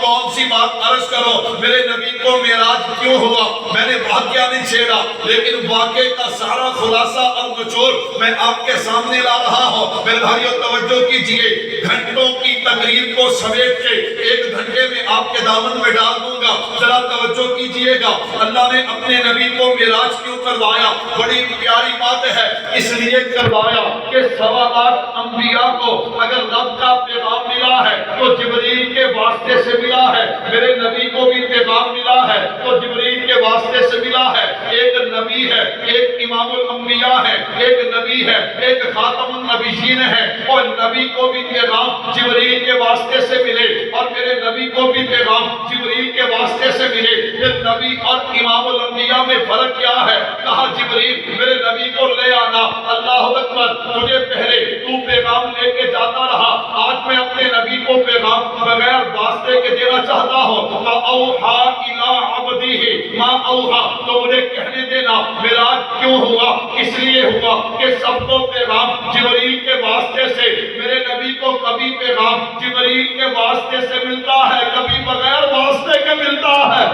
کون سی بات عرض کرو، میرے نبی کو معراج کیوں ہوا؟ میں نے واقعہ نہیں چھیڑا، لیکن واقعے کا سارا خلاصہ اور نچوڑ میں آپ کے سامنے لا رہا ہوں۔ میرے بھائیوں توجہ کیجئے، گھنٹوں کی تقریر کو سمیٹ کے 1 گھنٹے میں آپ کے دامن میں ڈال دوں گا، ذرا توجہ کیجئے گا۔ اللہ نے اپنے نبی کو معراج کیوں کروایا؟ بڑی پیاری بات ہے، اس لیے کروایا کہ 8.25 انبیاء کو اگر رب کا پیغام ملا ہے تو جبریل کے واسطے سے ملا ہے، میرے نبی کو بھی پیغام ملا ہے تو جبریل کے واسطے سے ملا ہے۔ ایک نبی ہے، ایک امام الانبیاء ہے، ایک نبی ہے، ایک خاتم النبیین ہے، اور نبی کو بھی پیغام جبریل کے واسطے سے ملے اور میرے نبی کو بھی پیغام جبریل کے واسطے سے ملے۔ پھر نبی اور امام الانبیاء میں فرق کیا ہے؟ کہا جبریل میرے نبی کو لے آنا، اللہ اکبر، تجھے پہلے تو پیغام لے کے جاتا رہا، آج میں اپنے نبی کو پیغام بغیر واسطے کے دینا چاہتا ہوں۔ فَأَوْحَا إِلَىٰ عَبْدِهِ مَا أَوْحَا، تو مجھے کہنے دینا معراج کیوں ہوا؟ اس لیے ہوا کہ سب کو پیغام جبریل کے واسطے سے، میرے نبی کو کبھی پیغام جبریل کے واسطے سے ملتا ہے، کبھی بغیر واسطے کے ملتا ہے۔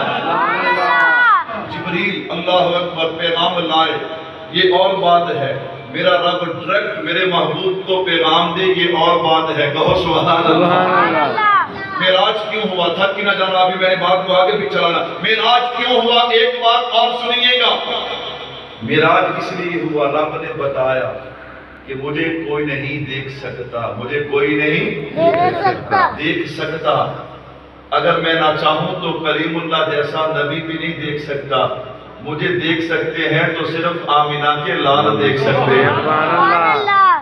جبریل اللہ اکبر پیغام لائے، یہ اور بات ہے، میرا رب ڈائریکٹ میرے محبوب کو پیغام دے، یہ اور بات ہے، کہو سبحان اللہ۔ معراج کیوں ہوا تھا کہ نہ جانا، ابھی میں نے بات کو آگے بھی چلانا۔ معراج کیوں ہوا؟ ایک بات اور سنیے گا، معراج اس لیے ہوا رب نے بتایا کہ مجھے کوئی نہیں دیکھ سکتا، مجھے کوئی نہیں دیکھ سکتا، اگر میں نہ چاہوں تو کریم اللہ جیسا نبی بھی نہیں دیکھ سکتا، مجھے دیکھ سکتے ہیں تو صرف آمینہ کے لال دیکھ سکتے ہیں۔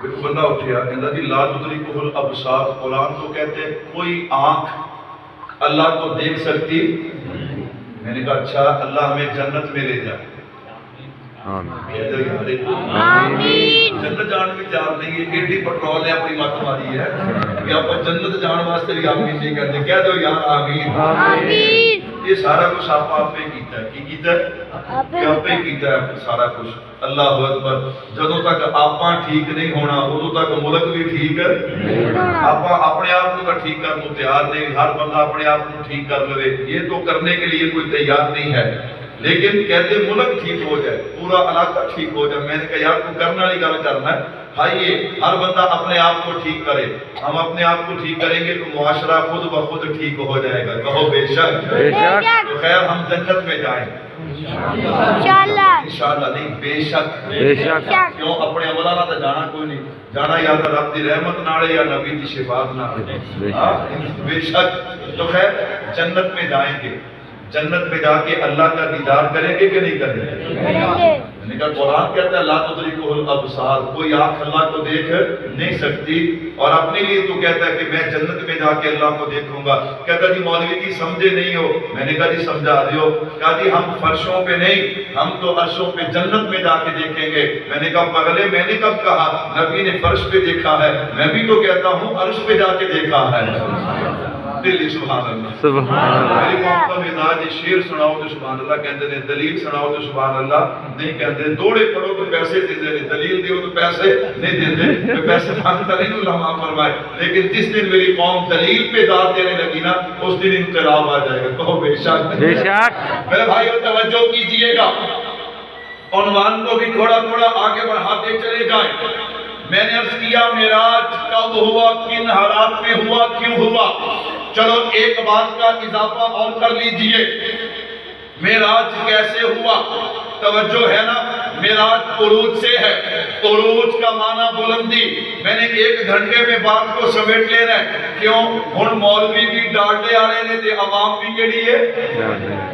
ایک بندہ اٹھیا کہتا جی لا تدرکہ الابصار، قرآن کو کہتے ہیں کوئی آنکھ اللہ کو دیکھ سکتی۔ میں نے کہا اچھا اللہ ہمیں جنت میں لے جائے، جنت جان بھی تیار نہیں ہے، ایڈی پٹرول نے اپنی مت ماری ہے کہ آپ جنت جان واسطے بھی آمین نہیں کرتے، کہہ دو یار آمین۔ یہ سارا کچھ آپ پہ کیتا ہے، کی کیتا ہے؟ کہ آپ پہ کیتا ہے سارا کچھ۔ اللہ اکبر، جدوں تک آپاں ٹھیک نہیں ہونا ادوں تک ملک بھی ٹھیک ہے۔ آپاں اپنے آپ کو ٹھیک کرنے کو تیار نہیں، ہر بندہ اپنے آپ کو ٹھیک کر لے، یہ تو کرنے کے لیے کوئی تیار نہیں ہے، لیکن کہتے ملک ٹھیک ہو جائے، پورا علاقہ ٹھیک ہو جائے۔ میں نے کہا یار تو کرنا نہیں گل کرنا ہے، آئیے ہر بندہ اپنے آپ کو ٹھیک کرے، ہم اپنے آپ کو ٹھیک کریں گے تو معاشرہ خود بخود ٹھیک ہو جائے گا، کہو بے شک۔ تو خیر ہم جنت میں جائیں انشاءاللہ، نہیں بے شک۔ کیوں اپنے عملہ نہ تو جانا کوئی نہیں، جانا یا تو رب دی رحمت نالے یا نبی دی شفاعت نالے، بے شک۔ تو خیر جنت میں جائیں گے، جنت میں جا کے اللہ کا دیدار کریں گے کہ نہیں کریں گے؟ میں نے کہا قرآن کہتا ہے لا تدرکہ الابصار، کوئی آنکھ اللہ کو دیکھ نہیں سکتی، اور اپنے لیے تو کہتا ہے کہ میں جنت میں جا کے اللہ کو دیکھوں گا۔ کہتا جی مولوی جی سمجھے نہیں ہو، میں نے کہا جی سمجھا دیو۔ کہا جی ہم فرشوں پہ نہیں، ہم تو عرشوں پہ جنت میں جا کے دیکھیں گے۔ میں نے کہا پگلے میں نے کب کہا نبی نے فرش پہ دیکھا ہے، میں بھی تو کہتا ہوں عرش پہ جا کے دیکھا ہے۔ دل ہی سبحان اللہ. سبحان اللہ. میری قوم کا مزاج ہے شیر سناؤ تو سبحان اللہ کہتے ہیں, دلیل سناؤ تو سبحان اللہ نہیں کہتے, دوڑے پڑھو تو پیسے دے دے, دلیل دیو تو پیسے نہیں دیتے. میں پیسے مانگتا نہیں, اللہ معاف فرمائے, لیکن جس دن میری قوم دلیل پہ داد دینے لگی نا اس دن انقلاب آ جائے گا. کہو بے شک. بے شک. میرے بھائیو توجہ کیجئے گا, عنوان کو بھی تھوڑا تھوڑا آگے بڑھاتے چلے جائیں. میں نے عرض کیا معراج کب ہوا, کن حالات میں ہوا, کیوں ہوا. چلو ایک بات کا اضافہ اور کر لیجئے, معراج کیسے ہوا. توجہ ہے نا, معراج عروج سے ہے. عروج کا معنی بلندی. میں نے 1 گھنٹے میں بات کو سمیٹ لینا ہے. کیوں ہن مولوی بھی ڈانٹے آنے نے تے عوام بھی کیڑی ہے,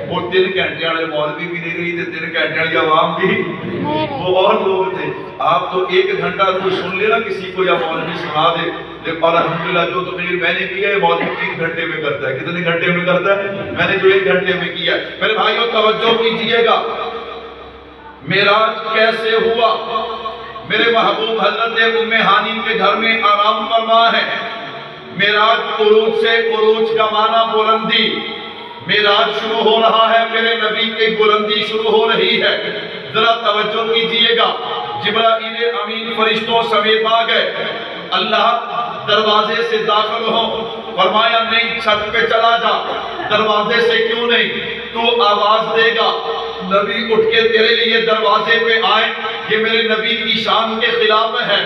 وہ 3 گھنٹے والے مولوی بھی نہیں رہی تے 3 گھنٹے والی عوام بھی, وہ اور لوگ تھے. آپ تو 1 گھنٹہ کوئی سن لینا کسی کو یا مولوی سنا دے, اور الحمدللہ جو تقریر میں نے کیا ہے مولوی 3 گھنٹے میں کرتا ہے. کتنے گھنٹے میں کرتا ہے؟ میں نے جو 1 گھنٹے میں کیا ہے. میرے بھائیوں توجہ کیجئے گا, معراج کیسے ہوا. میرے محبوب حضرت ام ہانی کے گھر میں آرام فرما ہے. معراج عروج سے, عروج کا معنی بلندی. معراج شروع ہو رہا ہے, میرے نبی کی بلندی شروع ہو رہی ہے. ذرا توجہ کیجئے گا, جبرائیل امین فرشتوں سمیت آ گئے. اللہ دروازے سے داخل ہو, فرمایا نہیں چھت پہ چلا جا. دروازے سے کیوں نہیں, تو آواز دے گا, نبی اٹھ کے تیرے لیے دروازے پہ آئے. یہ میرے نبی کی شان کے خلاف ہے,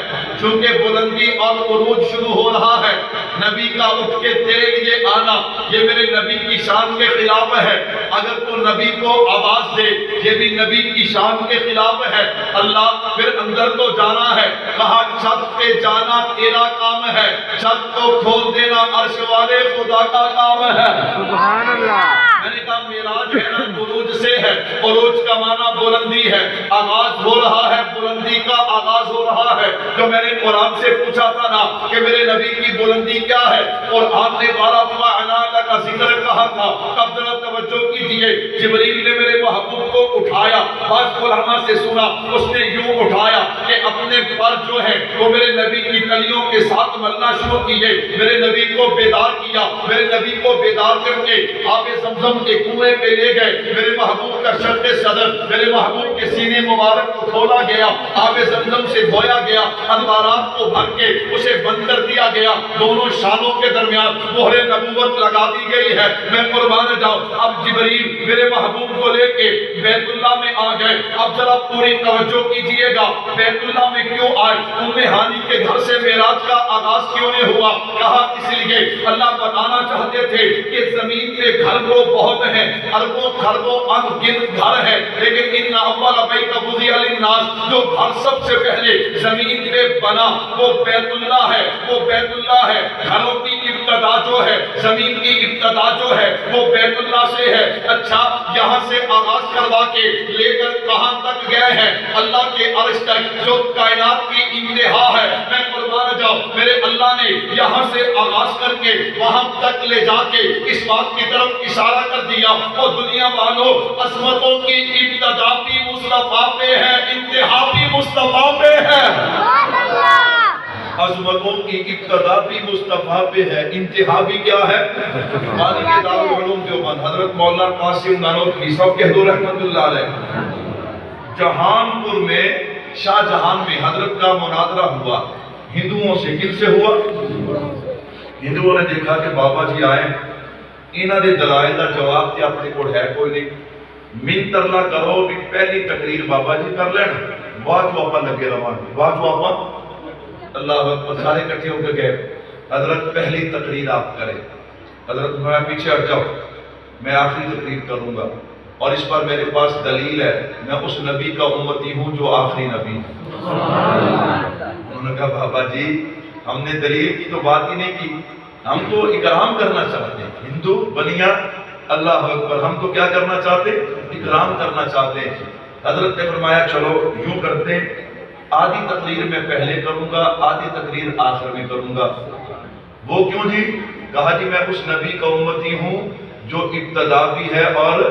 چونکہ بلندی اور عروج شروع ہو رہا ہے. نبی کا اٹھ کے تیرے لیے آنا یہ میرے نبی کی شان کے خلاف ہے. اگر تو نبی کو آواز دے یہ بھی نبی کی شان کے خلاف ہے. اللہ پھر اندر تو جانا ہے, کہا چھت پہ جانا تیرا کام ہے, چھت کو کھول دینا عرش والے خدا کا کام ہے. سبحان اللہ. میں نے کہا معراج ہے نا عروج سے ہے. عروج کا معنی بلندی ہے, آغاز ہو رہا ہے, بلندی کا آغاز ہو رہا ہے. جو میں نے قرآن سے پوچھا تھا نا کہ میرے نبی کی بلندی کیا ہے, اور آپ نے بارہ کا ذکر کہا تھا. اب ذرا توجہ کیجئے, جبریل نے میرے محبوب کو اٹھایا. بعض علماء سے سنا اس نے یوں اٹھایا کہ اپنے پر جو ہے وہ میرے نبی کی کلیوں کے ساتھ ملنا شروع کیے. میرے نبی کو بیدار کیا. میرے نبی کو بیدار کر کے آب زمزم کے کنویں پہ لے گئے. میرے محبوب کا شق صدر, میرے محبوب کے سینے مبارک کو کھولا گیا, آب زمزم سے دھویا گیا, انوارات کو بھر کے اسے بند کر دیا گیا. دونوں شانوں کے درمیان مہر نبوت لگا دی گئی ہے. میں قربان جاؤں. اب جبریل میرے محبوب کو لے کے بیت اللہ میں آ گئے. اب ذرا پوری توجہ کیجئے گا, بیت اللہ میں کیوں آئے, ام ہانی کے گھر سے معراج کا آغاز کیوں نہیں ہوا. کہا اس لیے اللہ بتانا چاہتے تھے کہ زمین پہ گھر وہ بہت ہیں, اربوں خربوں ان گنت گھر ہے, لیکن ان اول بیت وضع للناس, جو گھر سب سے پہلے زمین پہ بنا وہ بیت اللہ ہے. وہ بیت اللہ ہے. گھروں کی ابتدا جو ہے, زمین کی ابتدا جو ہے وہ بیت اللہ سے ہے. اچھا یہاں سے آغاز کروا کے لے کر کہاں تک گئے ہیں, اللہ کے عرش تک, جو کائنات کی انتہا ہے. میں قربان جاؤں, میرے اللہ نے یہاں سے آغاز کر کے وہاں تک لے جا کے اس بات کی طرف اشارہ کر دیا, اور دنیا والوں عظمتوں کی ابتدا بھی مصطفیٰ پہ ہے, انتہا بھی مصطفیٰ پہ ہے. عظمتوں کی ابتدا بھی مصطفیٰ پہ ہے, انتہا بھی کیا ہے. خانقہ دارالعلوم دیوبند حضرت مولانا قاسم نانوتوی صاحب کہہ دو رحمت اللہ علیہ, جہان پور میں شاہ جہان میں حضرت کا مناظرہ ہوا ہندوؤں سے. کن سے ہوا؟ ہندوؤں نے دیکھا کہ بابا جی آئے, انہاں دے دلائل دا جواب تے اپنے کول ہے کوئی نہیں, من ترلا کرو بھی پہلی تقریر بابا جی کر لینا, بعد جو آپ لگے روان, بعد جو آپ اللہ اکبر سارے اکٹھے ہو کے گئے. حضرت پہلی تقریر آپ کریں. حضرت میں پیچھے ہٹ جاؤ, میں آخری تقریر کروں گا, اور اس پر میرے پاس دلیل ہے, میں اس نبی کا امتی ہوں جو آخری نبی ہے. انہوں نے کہا بابا جی ہم نے دلیل کی تو بات ہی نہیں کی, ہم تو اکرام کرنا چاہتے ہیں. ہندو بنیا اللہ اکبر, ہم تو کیا کرنا چاہتے ہیں, اکرام کرنا چاہتے ہیں. حضرت نے فرمایا چلو یوں کرتے ہیں, آدھی تقریر میں پہلے کروں گا, آدھی تقریر آخر میں کروں گا. وہ کیوں جی؟ کہا جی میں اس نبی کا امتی ہوں جو ابتدا بھی ہے اور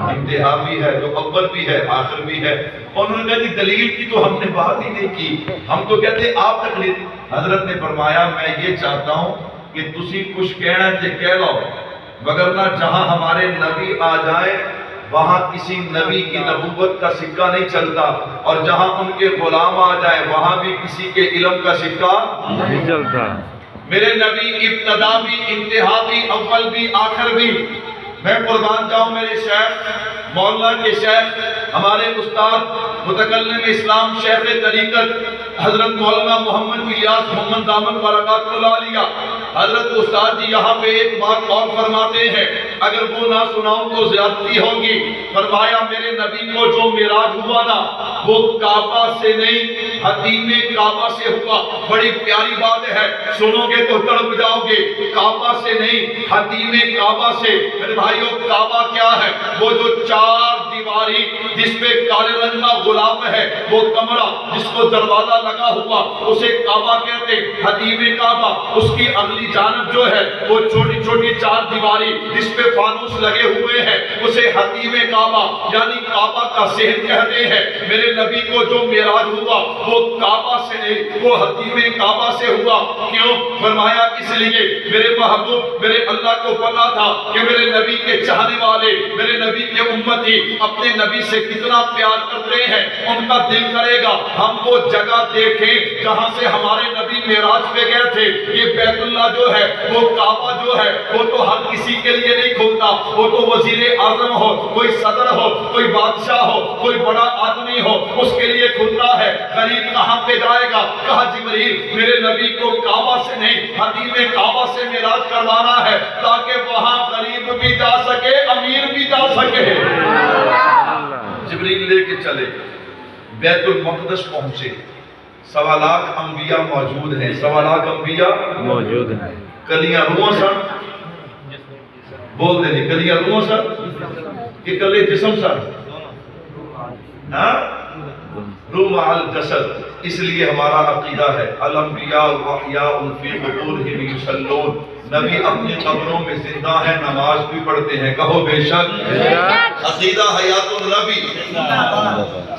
انتہا بھی ہے, جو اول بھی ہے آخر بھی ہے. اور انہوں نے کہا جی دلیل کی تو ہم نے بات ہی نہیں کی, ہم تو کہتے ہیں آپ تقریر. حضرت نے فرمایا میں یہ چاہتا ہوں کہ تسی کچھ کہنا تے کہہ لو، وگرنہ جہاں ہمارے نبی آ جائیں وہاں کسی نبی کی نبوت کا سکہ نہیں چلتا، اور جہاں ان کے غلام آ جائیں وہاں بھی کسی کے علم کا سکہ نہیں چلتا۔ میرے نبی ابتدا بھی، انتہا بھی، اول بھی، آخر بھی۔ میں قربان جاؤں میرے شیخ، مولانا کے شیخ، ہمارے استاد متکلم اسلام شیخ طریقت حضرت مولانا محمد الیاس محمد دامن برکات اللہ علیہ، حضرت استاد جی یہاں پہ ایک بات اور فرماتے ہیں، اگر وہ نہ سناؤں تو زیادتی ہوگی۔ فرمایا میرے نبی کو جو معراج ہوا نا وہ کعبہ سے نہیں، حتیم کعبہ سے ہوا۔ بڑی پیاری بات ہے، سنو گے تو تڑپ جاؤ گے۔ کعبہ سے نہیں، حتیم کعبہ سے۔ میرے بھائیو کعبہ کیا ہے؟ وہ جو چار دیواری جس پہ کالے رنگ کا غلاف ہے، وہ کمرہ جس کو دروازہ لگا ہوا اسے کعبہ کہتے، حتیم کعبہ۔ اس کی اگلی جانب جو ہے وہ چھوٹی چھوٹی چار دیواری جس پہ فانوس لگے ہوئے ہیں اسے حتیم کعبہ یعنی کعبہ کا صحن کہتے ہیں۔ میرے نبی کو جو معراج ہوا وہ کعبہ سے نہیں، وہ حتیم کعبہ سے ہوا۔ کیوں؟ فرمایا اس لیے میرے محبوب، میرے اللہ کو پتا تھا کہ میرے نبی کے چاہنے والے، میرے نبی کے امتی اپنے نبی سے کتنا پیار کرتے ہیں۔ ان کا دل کرے گا ہم وہ جگہ دیکھیں جہاں سے ہمارے نبی معراج پہ گئے تھے۔ یہ بیت اللہ جو ہے، وہ کعبہ جو ہے، وہ تو ہر کسی کے لیے نہیں کھولتا، وہ تو وزیر اعظم ہو، کوئی صدر ہو، کوئی بادشاہ ہو، کوئی بڑا آدمی ہو، اس کے لیے کھلتا ہے۔ غریب کہاں پہ جائے گا؟ کہا جبریل میرے نبی کو کعبہ سے نہیں، حتیم کعبہ سے معراج کروانا ہے تاکہ وہاں غریب بھی جا سکے، امیر بھی جا سکے۔ جبریل لے کے چلے، بیت المقدس پہنچے، 1.25 لاکھ انبیاء موجود ہیں، 1.25 لاکھ انبیاء موجود ہیں۔ کلیاں روح سن، بول دیں کلیاں روح سن کہ کلے جسم سن؟ روح مع الجسد۔ اس لیے ہمارا عقیدہ ہے الانبیاء واحیاء فی قبورہم یصلون، نبی اپنی قبروں میں زندہ ہیں، نماز بھی پڑھتے ہیں، کہو بے شک۔ عقیدہ حیات النبی۔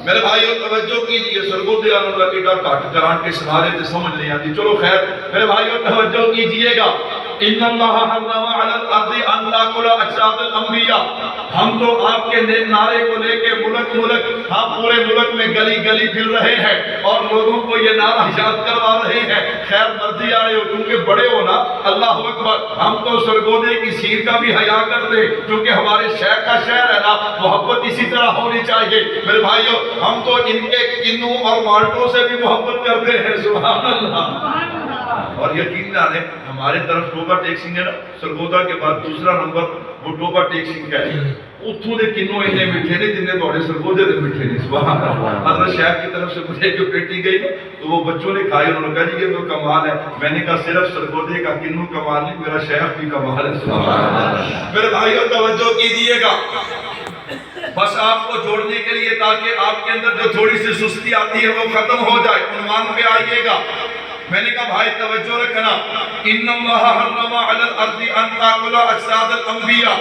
میرے بھائیو توجہ کیجئے، سرگودے اللہ کی کاٹ کران کے سنارے تے سمجھ نہیں آتی، چلو خیر میرے بھائیو توجہ کیجئے گا۔ ان اللہ حرم علی الارض ان تاکل اجساد الانبیاء۔ ہم تو آپ کے نعرے کو لے کے ملک ملک، ہاں پورے ملک میں گلی گلی پھر رہے ہیں اور لوگوں کو یہ نعرہ یاد کروا رہے ہیں۔ خیر مرضی آ رہے ہو کیونکہ بڑے ہو نا، اللہ اکبر۔ ہم تو سرگودے کی سیر کا بھی حیا کرتے کیونکہ ہمارے شہر کا شہر ہے نا، محبت اسی طرح ہونی چاہیے۔ میرے بھائیو ہم تو ان کے کنوں اور مالٹوں سے بھی محبت کرتے ہیں، سبحان اللہ۔ اور یقین جانے ہمارے طرف ٹوبا ٹیکسنگ ہے نا، سرگودا کے بعد دوسرا نمبر وہ ٹوبا ٹیکسنگ کا ہے۔ اتھوں دے کنوں اتنے میٹھے نے جنہیں توڑے سرگودے دے میٹھے نے، سبحان اللہ۔ حضرت شیخ کی طرف سے مجھے جو پیٹی گئی نا تو وہ بچوں نے کھائی، انہوں نے کہا جی یہ تو کمال ہے۔ میں نے کہا صرف سرگودے کا کنوں کمال نہیں، میرا شیخ بھی کمال ہے، سبحان اللہ۔ میرے بھائیوں توجہ کیجئے گا، بس آپ کو جوڑنے کے لیے تاکہ آپ کے اندر جو تھوڑی سی سستی آتی ہے وہ ختم ہو جائے۔ عنوان پہ آئیے گا۔ میں نے کہا بھائی توجہ رکھنا، ان اللہ حرم علی الارض ان تاکل اجساد الانبیاء،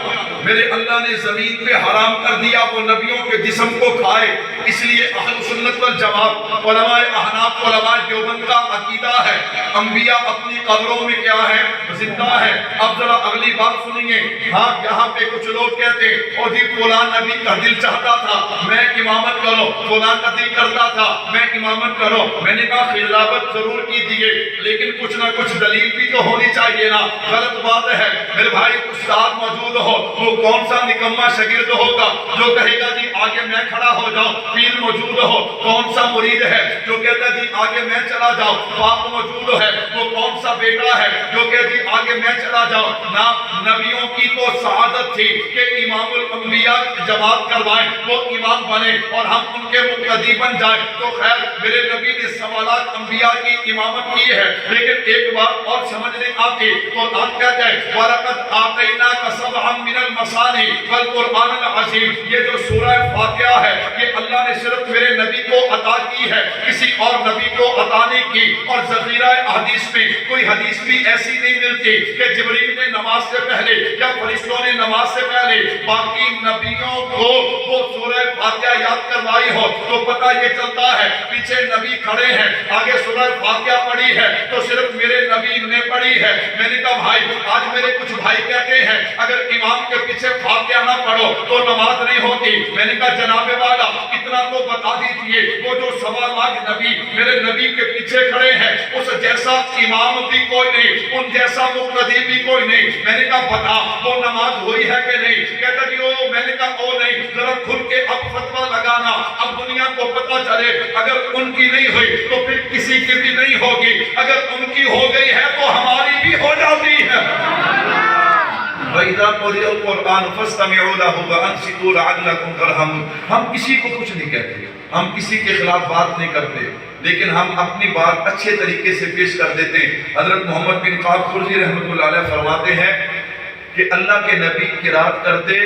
میرے اللہ نے زمین پہ حرام کر دیا وہ نبیوں کے جسم کو کھائے۔ اس لیے اہل سنت والجماعت علماء احناف علماء دیوبند کا عقیدہ ہے انبیاء اپنی قبروں میں کیا ہے؟ زندہ ہے۔ اب ذرا اگلی بات سنیے، ہاں یہاں پہ کچھ لوگ کہتے او جی فلاں نبی کا دل چاہتا تھا میں امامت کروں، فلاں کا دل کرتا تھا میں امامت کروں۔ میں نے کہا خلافت ضرور کیجیے لیکن کچھ نہ کچھ دلیل بھی تو ہونی چاہیے نا۔ غلط بات ہے میرے بھائی، استاد موجود ہو وہ کون سا نکما شاگرد ہوگا جو کہے گا جی آگے میں کھڑا ہو جاؤں؟ پیر موجود ہو کون سا مرید ہے جو کہتا جی آگے میں چلا جاؤں؟ باپ موجود ہے وہ کون سا بیٹا ہے جو کہ جی آگے میں چلا جاؤں؟ نا نبیوں کی تو سعادت تھی کہ امام الانبیاء جماعت کروائیں، وہ امام بنے اور ہم ان کے مقتدی بن جائیں۔ تو خیر میرے نبی نے سوالات انبیاء کی امامت کی ہے، لیکن ایک بات اور سمجھ نہیں آتی، قرآن کہتا ہے وَلَقَدْ آتَيْنَاكَ سَبْعًا مِنَ الْمَثَانِي وَالْقُرْآنِ الْعَظِيمِ۔ یہ جو سورہ فاتحہ ہے یہ اللہ نے صرف میرے نبی کو عطا کی ہے، کسی اور نبی کو عطا نہیں کی۔ اور ذخیرہ احادیث میں کوئی حدیث بھی ایسی نہیں ملتی کہ جبریل نے نماز سے پہلے یا فرشتوں نے نماز سے پہلے باقی نبیوں کو وہ سورہ فاتحہ یاد کروائی ہو۔ تو پتہ یہ چلتا ہے کہ پیچھے نبی کھڑے ہیں، آگے سورہ فاتحہ پڑھی ہے تو صرف میرے نبی نے پڑھی ہے۔ میں نے کہا بھائی آج میرے کچھ بھائی کہتے ہیں اگر امام کے پیچھے فاتحہ نہ پڑھو تو نماز نہیں ہوتی۔ میں نے کہا جناب والا اتنا تو بتا دیجئے، وہ جو 1.25 لاکھ نبی میرے نبی کے پیچھے کھڑے ہیں اس جیسا امام بھی کوئی نہیں، ان جیسا مقتدی بھی کوئی نہیں۔ میں نے کہا بتا وہ نماز ہوئی ہے کہ نہیں؟ کہتا جی او، میں نے کہا او نہیں، ذرا کھل کے اب فتویٰ لگانا، اب دنیا کو پتہ چلے اگر ان کی نہیں ہوئی تو پھر کسی کی بھی نہیں ہوگی، اگر ان کی ہو گئی ہے تو ہماری بھی ہو جاتی ہے۔ وَإِذَا قُرِئَ الْقُرْآنُ فَاسْتَمِعُوا لَهُ وَأَنصِتُوا لَعَلَّكُمْ تُرْحَمُونَ۔ ہم کسی کو کچھ نہیں کہتے، ہم کسی کے خلاف بات نہیں کرتے، لیکن ہم اپنی بات اچھے طریقے سے پیش کر دیتے ہیں۔ حضرت محمد بن قعب قرظی رحمۃ اللہ علیہ فرماتے ہیں کہ اللہ کے نبی قرات کرتے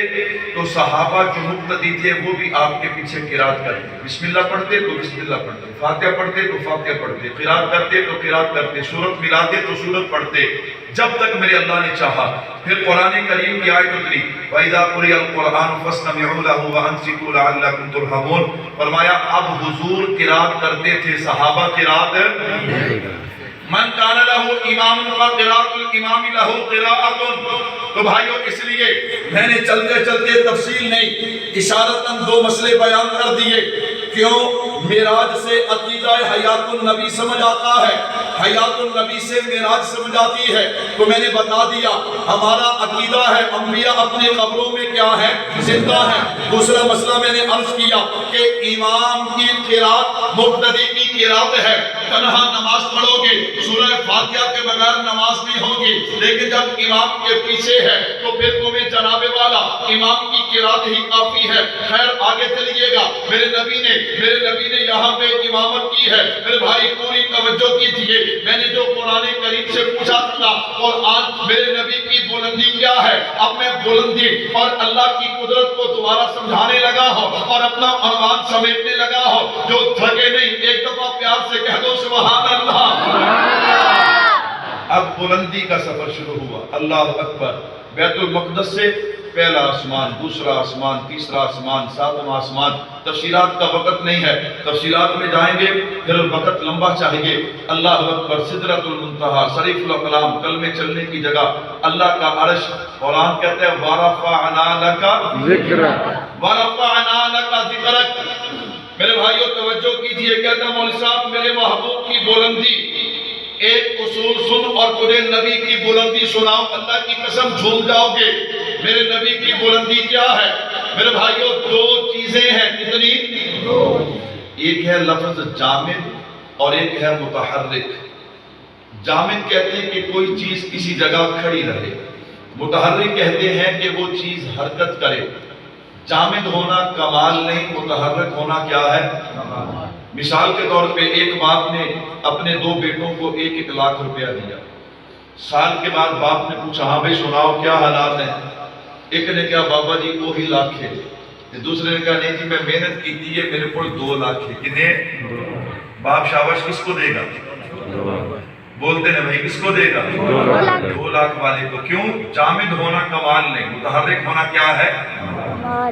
تو صحابہ جو مقتدی تھے وہ بھی آپ کے پیچھے قرات کرتے، بسم اللہ پڑھتے تو بسم اللہ پڑھتے، فاتحہ پڑھتے تو فاتحہ پڑھتے، قرات کرتے تو قرات کرتے، سورت ملاتے تو سورت پڑھتے، جب تک میرے اللہ نے چاہا۔ پھر قرآن کریم کی آیت اتری وَإِذَا قُرِئَ الْقُرْآنُ فَاسْتَمِعُوا لَهُ وَأَنصِتُوا لَعَلَّكُمْ تُرْحَمُونَ۔ فرمایا اب حضور قرات کرتے تھے، صحابہ قرات من کان لہو امام قراءۃ الامام لہو قراءۃ۔ تو بھائیو اس لیے میں نے چلتے چلتے تفصیل نہیں، اشارتاً 2 مسئلے بیان کر دیے۔ کیوں؟ معراج سے عقیدہ حیات النبی سمجھ آتا ہے، حیات النبی سے معراج سمجھ آتی ہے۔ تو میں نے بتا دیا ہمارا عقیدہ ہے انبیاء اپنے قبروں میں کیا ہے؟ زندہ ہیں۔ دوسرا مسئلہ میں نے عرض کیا کہ امام کی قرات مقتدی کی قرات ہے، تنہا نماز پڑھو گے سورہ فاتحہ کے بغیر نماز نہیں ہوگی، لیکن جب امام کے پیچھے ہے تو پھر تمہیں جناب والا امام کی قرات ہی کافی ہے۔ خیر آگے چلیے گا، میرے نبی نے یہاں پہ امامت کی ہے۔ میرے بھائی پوری توجہ کیجئے، میں نے جو قرآن کریم سے پوچھا تھا اور آج میرے نبی کی بلندی کیا ہے، اب میں بلندی اور اللہ کی قدرت کو دوبارہ سمجھانے لگا ہوں اور اپنا عنوان سمیٹنے لگا ہوں۔ جو تھکے نہیں ایک دفعہ پیار سے کہہ دو سبحان اللہ۔ اب بلندی کا سفر شروع ہوا، اللہ اکبر۔ بیت المقدس سے پہلا آسمان، دوسرا آسمان، تیسرا آسمان، 7واں آسمان۔ تفصیلات کا وقت نہیں ہے، تفصیلات میں جائیں گے پھر وقت لمبا چاہیے۔ اللہ اکبر، سدرۃ المنتہا، صریف الاقلام، کلمے چلنے کی جگہ، اللہ کا عرش۔ قرآن کہتے ہیں وَرَفَعْنَا لَكَ ذِكْرَكَ، وَرَفَعْنَا لَكَ ذِكْرَكَ۔ میرے بھائیو توجہ کیجئے، کہتا ہے مولوی صاحب میرے محبوب کی بلندی، ایک اصول سن اور تجھے نبی کی بلندی سناؤ، اللہ کی قسم جھوم جاؤ گے۔ میرے نبی کی بلندی کیا ہے؟ میرے بھائیو 2 چیزیں ہیں، کتنی؟ ایک ہے لفظ جامد اور ایک ہے متحرک۔ جامد کہتے ہیں کہ کوئی چیز کسی جگہ کھڑی رہے، متحرک کہتے ہیں کہ وہ چیز حرکت کرے۔ جامد ہونا کمال نہیں، متحرک ہونا کیا ہے؟ مثال کے طور پہ ایک باپ نے اپنے 2 بیٹوں کو 1-1 لاکھ روپیہ دیا۔ سال کے بعد باپ نے پوچھا ہاں بھائی سناؤ کیا حالات ہیں؟ ایک نے کہا بابا جی وہی لاکھ ہے، دوسرے نے کہا نہیں جی میں محنت کی تھی ہے میرے کو 2 لاکھ ہے۔ کتنے؟ باپ شاباش کس کو دے گا؟ بولتے ہیں بھائی کس کو دے گا؟ 2 لاکھ والے کو۔ کیوں؟ جامد ہونا کمال نہیں، متحرک ہونا کیا ہے؟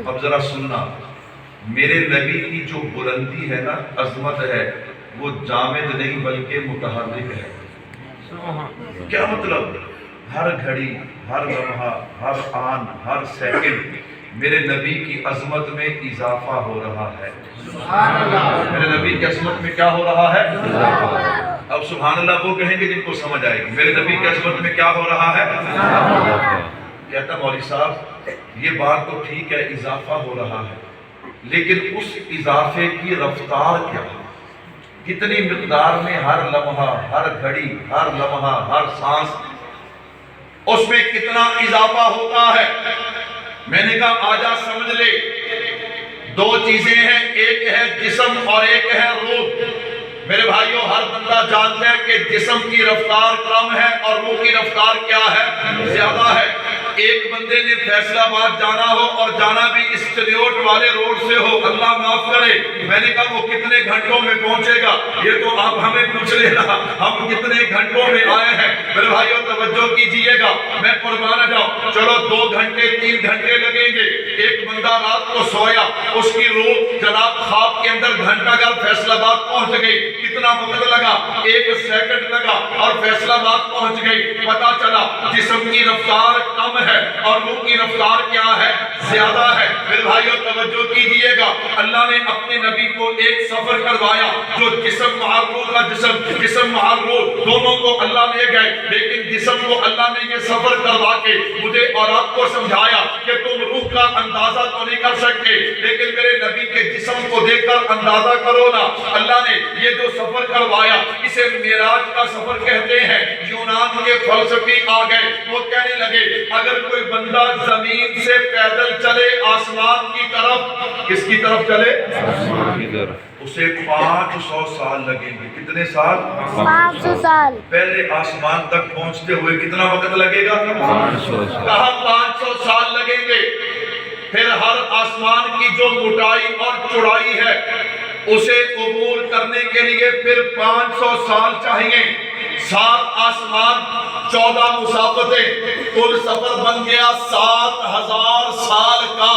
اب ذرا سننا، میرے نبی کی جو بلندی ہے نا، عظمت ہے، وہ جامد نہیں بلکہ متحرک ہے۔ کیا مطلب؟ ہر گھڑی، ہر لمحہ، ہر آن، ہر سیکنڈ میرے نبی کی عظمت میں اضافہ ہو رہا ہے۔ میرے نبی کی عظمت میں کیا ہو رہا ہے؟ اب سبحان اللہ وہ کہیں گے جن کو سمجھ آئے گی۔ میرے نبی کی عظمت میں کیا ہو رہا ہے؟ کہتا مولوی صاحب یہ بات تو ٹھیک ہے اضافہ ہو رہا ہے، لیکن اس اضافے کی رفتار کیا ہے؟ کتنی مقدار میں ہر لمحہ، ہر گھڑی، ہر لمحہ، ہر سانس، اس میں کتنا اضافہ ہوتا ہے؟ میں نے کہا آجا سمجھ لے، 2 چیزیں ہیں، ایک ہے جسم اور ایک ہے روح۔ میرے بھائیوں ہر بندہ جانتا ہے کہ جسم کی رفتار کم ہے اور روح کی رفتار کیا ہے؟ زیادہ ہے۔ ایک بندے نے فیصل آباد جانا ہو اور جانا بھی اس چلیوٹ والے روڈ سے ہو، اللہ معاف کرے، میں نے کہا وہ کتنے گھنٹوں میں پہنچے گا؟ یہ تو آپ ہمیں پوچھ لینا ہم کتنے گھنٹوں میں آئے ہیں۔ میرے بھائیو توجہ کیجئے گا، میں قربان جاؤں، چلو 2 گھنٹے 3 گھنٹے لگیں گے۔ ایک بندہ رات کو سویا، اس کی روح جناب خواب کے اندر گھنٹہ گھر فیصل آباد پہنچ گئی، کتنا وقت لگا؟ 1 سیکنڈ لگا اور فیصل آباد پہنچ گئی۔ پتا چلا جسم کی رفتار کم ہے اور روح کی رفتار کیا ہے؟ زیادہ ہے۔ میرے بھائیو توجہ کیجئے گا، اللہ نے اپنے نبی کو ایک سفر کروایا جو جسم مع روح کا جسم مع روح دونوں کو اللہ لے گئے، لیکن جسم کو اللہ نے یہ سفر کروا کے مجھے اور آپ کو سمجھایا کہ تم روح کا اندازہ تو نہیں کر سکتے، لیکن میرے نبی کے جسم کو دیکھ کر اندازہ کرو نا۔ اللہ نے یہ جو سفر کروایا اسے معراج کا سفر کہتے ہیں۔ یونان کے فلسفی آ گئے، وہ کہنے لگے اگر کوئی بندہ زمین سے پیدل چلے آسمان کی طرف، کس کی طرف چلے؟ اسے 500 سال لگیں گے۔ کتنے سال؟ 500 سال۔ پہلے آسمان تک پہنچتے ہوئے کتنا وقت لگے گا؟ 500 سال۔ کہا 500 سال لگیں گے۔ پھر ہر آسمان کی جو موٹائی اور چوڑائی ہے اسے عبور کرنے کے لیے پھر 500 سال چاہیے۔ 7 آسمان 14 مسافتیں، کل سفر بن گیا 7000 سال کا۔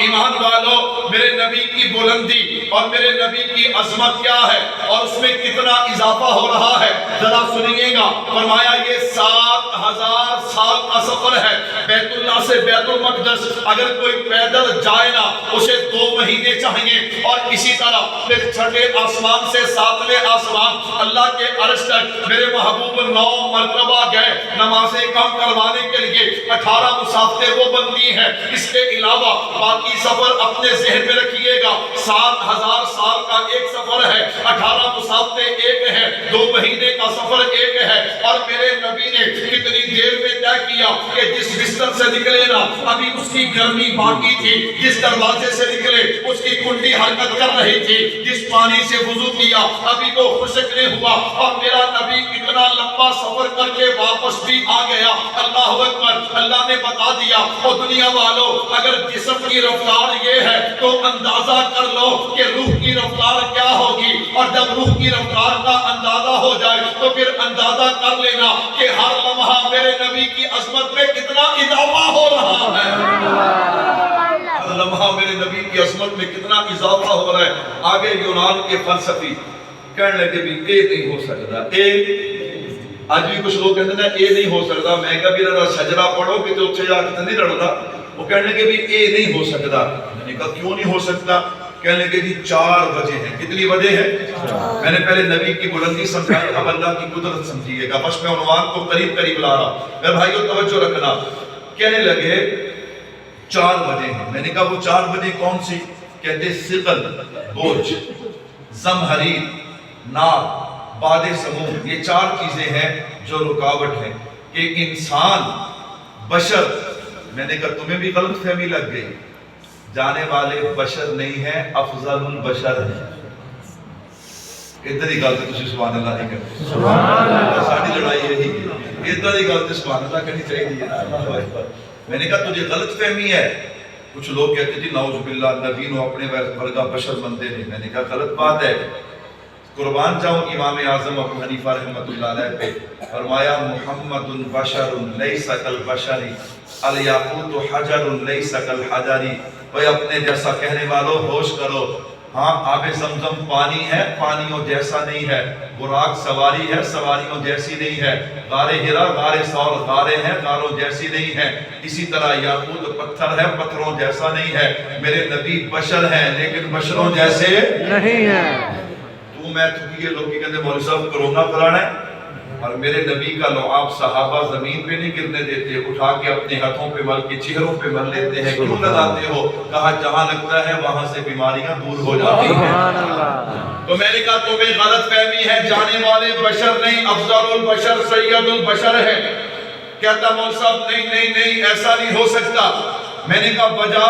ایمان والو، میرے نبی کی بلندی اور میرے نبی کی عظمت کیا ہے اور اس میں کتنا اضافہ ہو رہا ہے ذرا سنیے گا۔ فرمایا یہ 7000 سال کا سفر ہے۔ بیت اللہ سے بیت المقدس اگر کوئی پیدل جائے نا اسے 2 مہینے چاہیے، اور اسی طرح پھر 6 آسمان سے 7ویں آسمان اللہ کے عرش تک میرے محبوب 9 مرتبہ گئے نمازیں کم کروانے کے لیے۔ 18 مسافتیں وہ بنتی ہیں۔ اس کے علاوہ باقی سفر اپنے ذہن میں رکھیے گا، 7000 سال کا ایک سفر ہے، 18 مسافتیں ایک ہے، 2 مہینے کا سفر ایک ہے۔ اور میرے نبی نے کتنی دیر میں طے کیا کہ جس بستر سے نکلے نا ابھی اس کی گرمی باقی تھی، جس دروازے سے نکلے اس کی کنڈی حرکت کر رہی تھی، جس پانی سے وضو کیا ابھی وہ خشک نہیں ہوا، اور میرا نبی اتنا لمبا سفر کر کے واپس بھی آ گیا۔ اللہ اکبر، اللہ نے بتا دیا او دنیا والو اگر جسم کی رفتار یہ ہے تو اندازہ کر لو کہ روح کی رفتار کیا ہوگی، اور جب روح کی رفتار کا اندازہ ہو جائے تو پھر اندازہ کر لینا کہ ہر لمحہ میرے نبی کی عظمت میں کتنا اضافہ ہو رہا ہے۔ ہر لمحہ میرے نبی کی عظمت میں کتنا اضافہ ہو رہا ہے۔ آگے یونان کے فلسفی کہنے لگے بھی اے نہیں ہو سکتا، اے آج بھی کچھ لوگ کہتے ہیں اے نہیں ہو سکتا، میں کبھی رہا شجرہ پڑھو کہ تو اچھے جا کے نہیں رڑتا، وہ کہنے لگے بھی اے نہیں ہو سکتا۔ میں نے کہا کیوں نہیں ہو سکتا؟ کہنے لگے جی 4 وجہ ہیں۔ کتنی وجہ ہے؟ میں نے پہلے نبی کی بلندی سمجھائی، اب اللہ کی قدرت سمجھیے گا، بس میں عنوان کو قریب قریب لا رہا۔ میرے بھائیو توجہ رکھنا، کہنے لگے 4 وجہ ہیں۔ میں نے کہا وہ 4 وجہ کون سی؟ کہتے ثقل بوجھ، زمہریر، نار، باد سموم، یہ 4 چیزیں ہیں جو رکاوٹ ہیں کہ انسان بشر۔ میں نے کہا تمہیں بھی غلط فہمی لگ گئی، جانے والے بشر نہیں ہیں، افضل البشر ہیں۔ ادھر ہی غلط تسی سبحان اللہ نہیں کرتے، سبحان اللہ، ساڑھی لڑائی یہی ہے، ادھر ہی غلط سبحان اللہ کرنی چاہیے۔ میں نے کہا تجھے غلط فہمی ہے۔ کچھ لوگ کہتے تھے نعوذ باللہ نبی نو اپنے ورگا بشر بنتے نہیں۔ میں نے کہا غلط بات ہے، قربان جاؤں امام اعظم ابو حنیفہ رحمۃ اللہ علیہ پہ، فرمایا محمد بشر لیس کالبشر الیاقوت حجر لیس کالحجر۔ بھئی اپنے جیسا کہنے والوں ہوش کرو، ہاں آب زمزم پانی ہے، پانیوں جیسا نہیں ہے، براق سواری ہے، سواریوں جیسی نہیں ہے، غار ہرا غار ثور غاریں ہیں، غاروں جیسی نہیں ہے، اسی طرح یاقوت پتھر ہے، پتھروں جیسا نہیں ہے۔ میرے نبی بشر ہیں لیکن بشروں جیسے نہیں ہے۔ تو میں تھکی یہ لوگ کی کہتے مولوی صاحب کرونا پھیلانا ہے، اور میرے نبی کا لعاب صحابہ زمین پہ نہیں گرنے دیتے، اٹھا کے اپنے ہاتھوں پہ مل کے چہروں پہ مل لیتے ہیں۔ کیوں لگاتے ہو؟ کہا جہاں لگتا ہے وہاں سے بیماریاں دور ہو جاتی ہیں۔ تو میں نے کہا تمہیں غلط فہمی ہے، جانے والے بشر نہیں، افضل البشر سید البشر ہے۔ کہتا مول صاحب نہیں نہیں نہیں ایسا نہیں ہو سکتا۔ میں نے کہا وجہ؟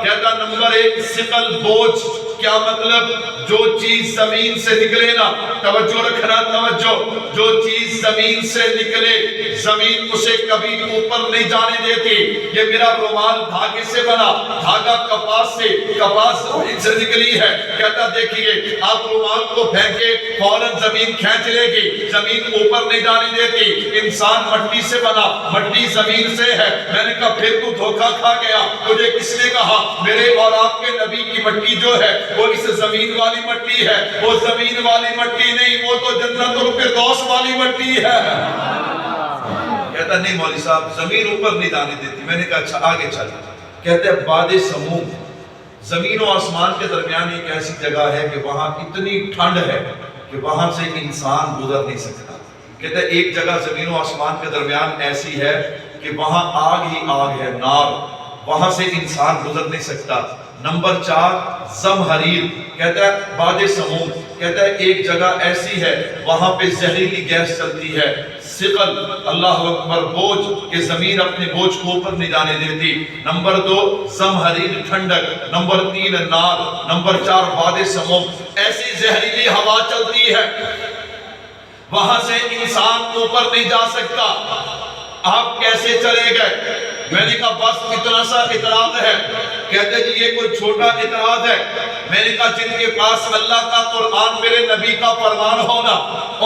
کہتا نمبر 1 ثقل بوجھ. کیا مطلب؟ جو چیز زمین سے نکلے نا، توجہ رکھنا توجہ، جو چیز زمین سے نکلے زمین اسے کبھی اوپر نہیں جانے دیتی. یہ میرا رومال دھاگے سے بنا، دھاگا کپاس سے نکلی ہے. کہتا دیکھیے آپ رومال کو پھینکے فوراً زمین کھینچ لے گی، زمین اوپر نہیں جانے دیتی. انسان مٹی سے بنا، مٹی زمین سے ہے. میں نے کہا پھر تو دھوکہ کھا گیا. تجھے کس نے کہا؟ میرے اور آپ کے نبی کی مٹی جو ہے وہ اس زمین والی مٹی ہے. وہ زمین والی مٹی نہیں، وہ تو جنت الفردوس والی مٹی ہے. کہتا نہیں مولوی صاحب زمین اوپر نہیں جانے دیتی. میں نے کہا اچھا آگے چل. کہتے ہیں باد سموم، زمین و آسمان کے درمیان ایک ایسی جگہ ہے کہ وہاں اتنی ٹھنڈ ہے کہ وہاں سے انسان گزر نہیں سکتا. کہتے ہیں ایک جگہ زمین و آسمان کے درمیان ایسی ہے کہ وہاں آگ ہی آگ ہے، نار، وہاں سے انسان گزر نہیں سکتا. نمبر 4 زمہریر. کہتا ہے باد سموم، کہتا ہے ایک جگہ ایسی ہے وہاں پہ زہریلی گیس چلتی ہے. ثقل، اللہ اکبر، بوجھ کہ زمین اپنے بوجھ کو اوپر نہیں جانے دیتی. نمبر 2 زمہریر ٹھنڈک. نمبر 3 نار. نمبر 4 باد سموم. ایسی زہریلی ہوا چلتی ہے وہاں سے انسان اوپر نہیں جا سکتا. آپ کیسے چلے گئے؟ میں نے کہا بس اتنا سا اعتراض ہے. کہتے جی یہ کوئی چھوٹا اعتراض ہے. میں نے کہا جن کے پاس اللہ کا قرآن میرے نبی کا فرمان ہونا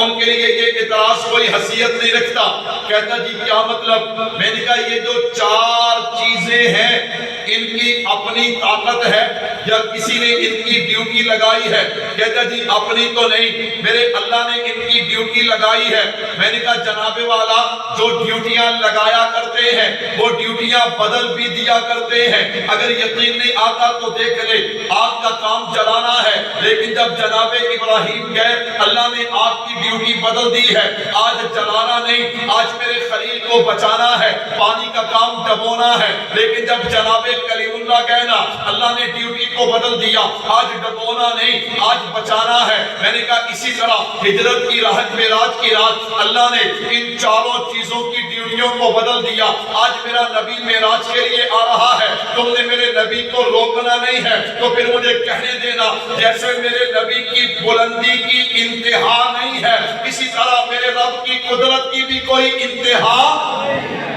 ان کے لیے یہ اعتراض کوئی حیثیت نہیں رکھتا. کہتا جی کیا مطلب؟ میں نے کہا یہ جو 4 چیزیں ہیں ان کی اپنی طاقت ہے یا کسی نے ان کی ڈیوٹی لگائی ہے؟ کہتا جی اپنی تو نہیں، میرے اللہ نے ان کی ڈیوٹی لگائی ہے. میں نے کہا جناب والا جو ڈیوٹیاں لگایا کرتے ہیں وہ ڈیوٹیاں بدل بھی دیا کرتے ہیں. اگر یقین نہیں آتا تو دیکھ لے، آگ کا کام جلانا ہے لیکن جب جناب ابراہیم گئے اللہ نے آگ کی ڈیوٹی بدل دی ہے. آج جلانا نہیں، آج میرے خلیل کو بچانا ہے، پانی کا کام ڈبونا ہے. لیکن جب جناب کلیم اللہ گئے نا اللہ نے ڈیوٹی کو بدل دیا، آج ڈبونا نہیں آج بچانا ہے. میں نے کہا اسی طرح ہجرت کی راحت معراج کی رات اللہ نے ان 4 چیزوں کی ڈیوٹیوں کو بدل دیا. آج میرا نبی معراج کے لیے آ رہا ہے، تم نے میرے نبی کو روکنا نہیں ہے تو پھر مجھے کہنے دینا جیسے میرے نبی کی بلندی کی انتہا نہیں ہے اسی طرح میرے رب کی قدرت کی بھی کوئی انتہا نہیں ہے.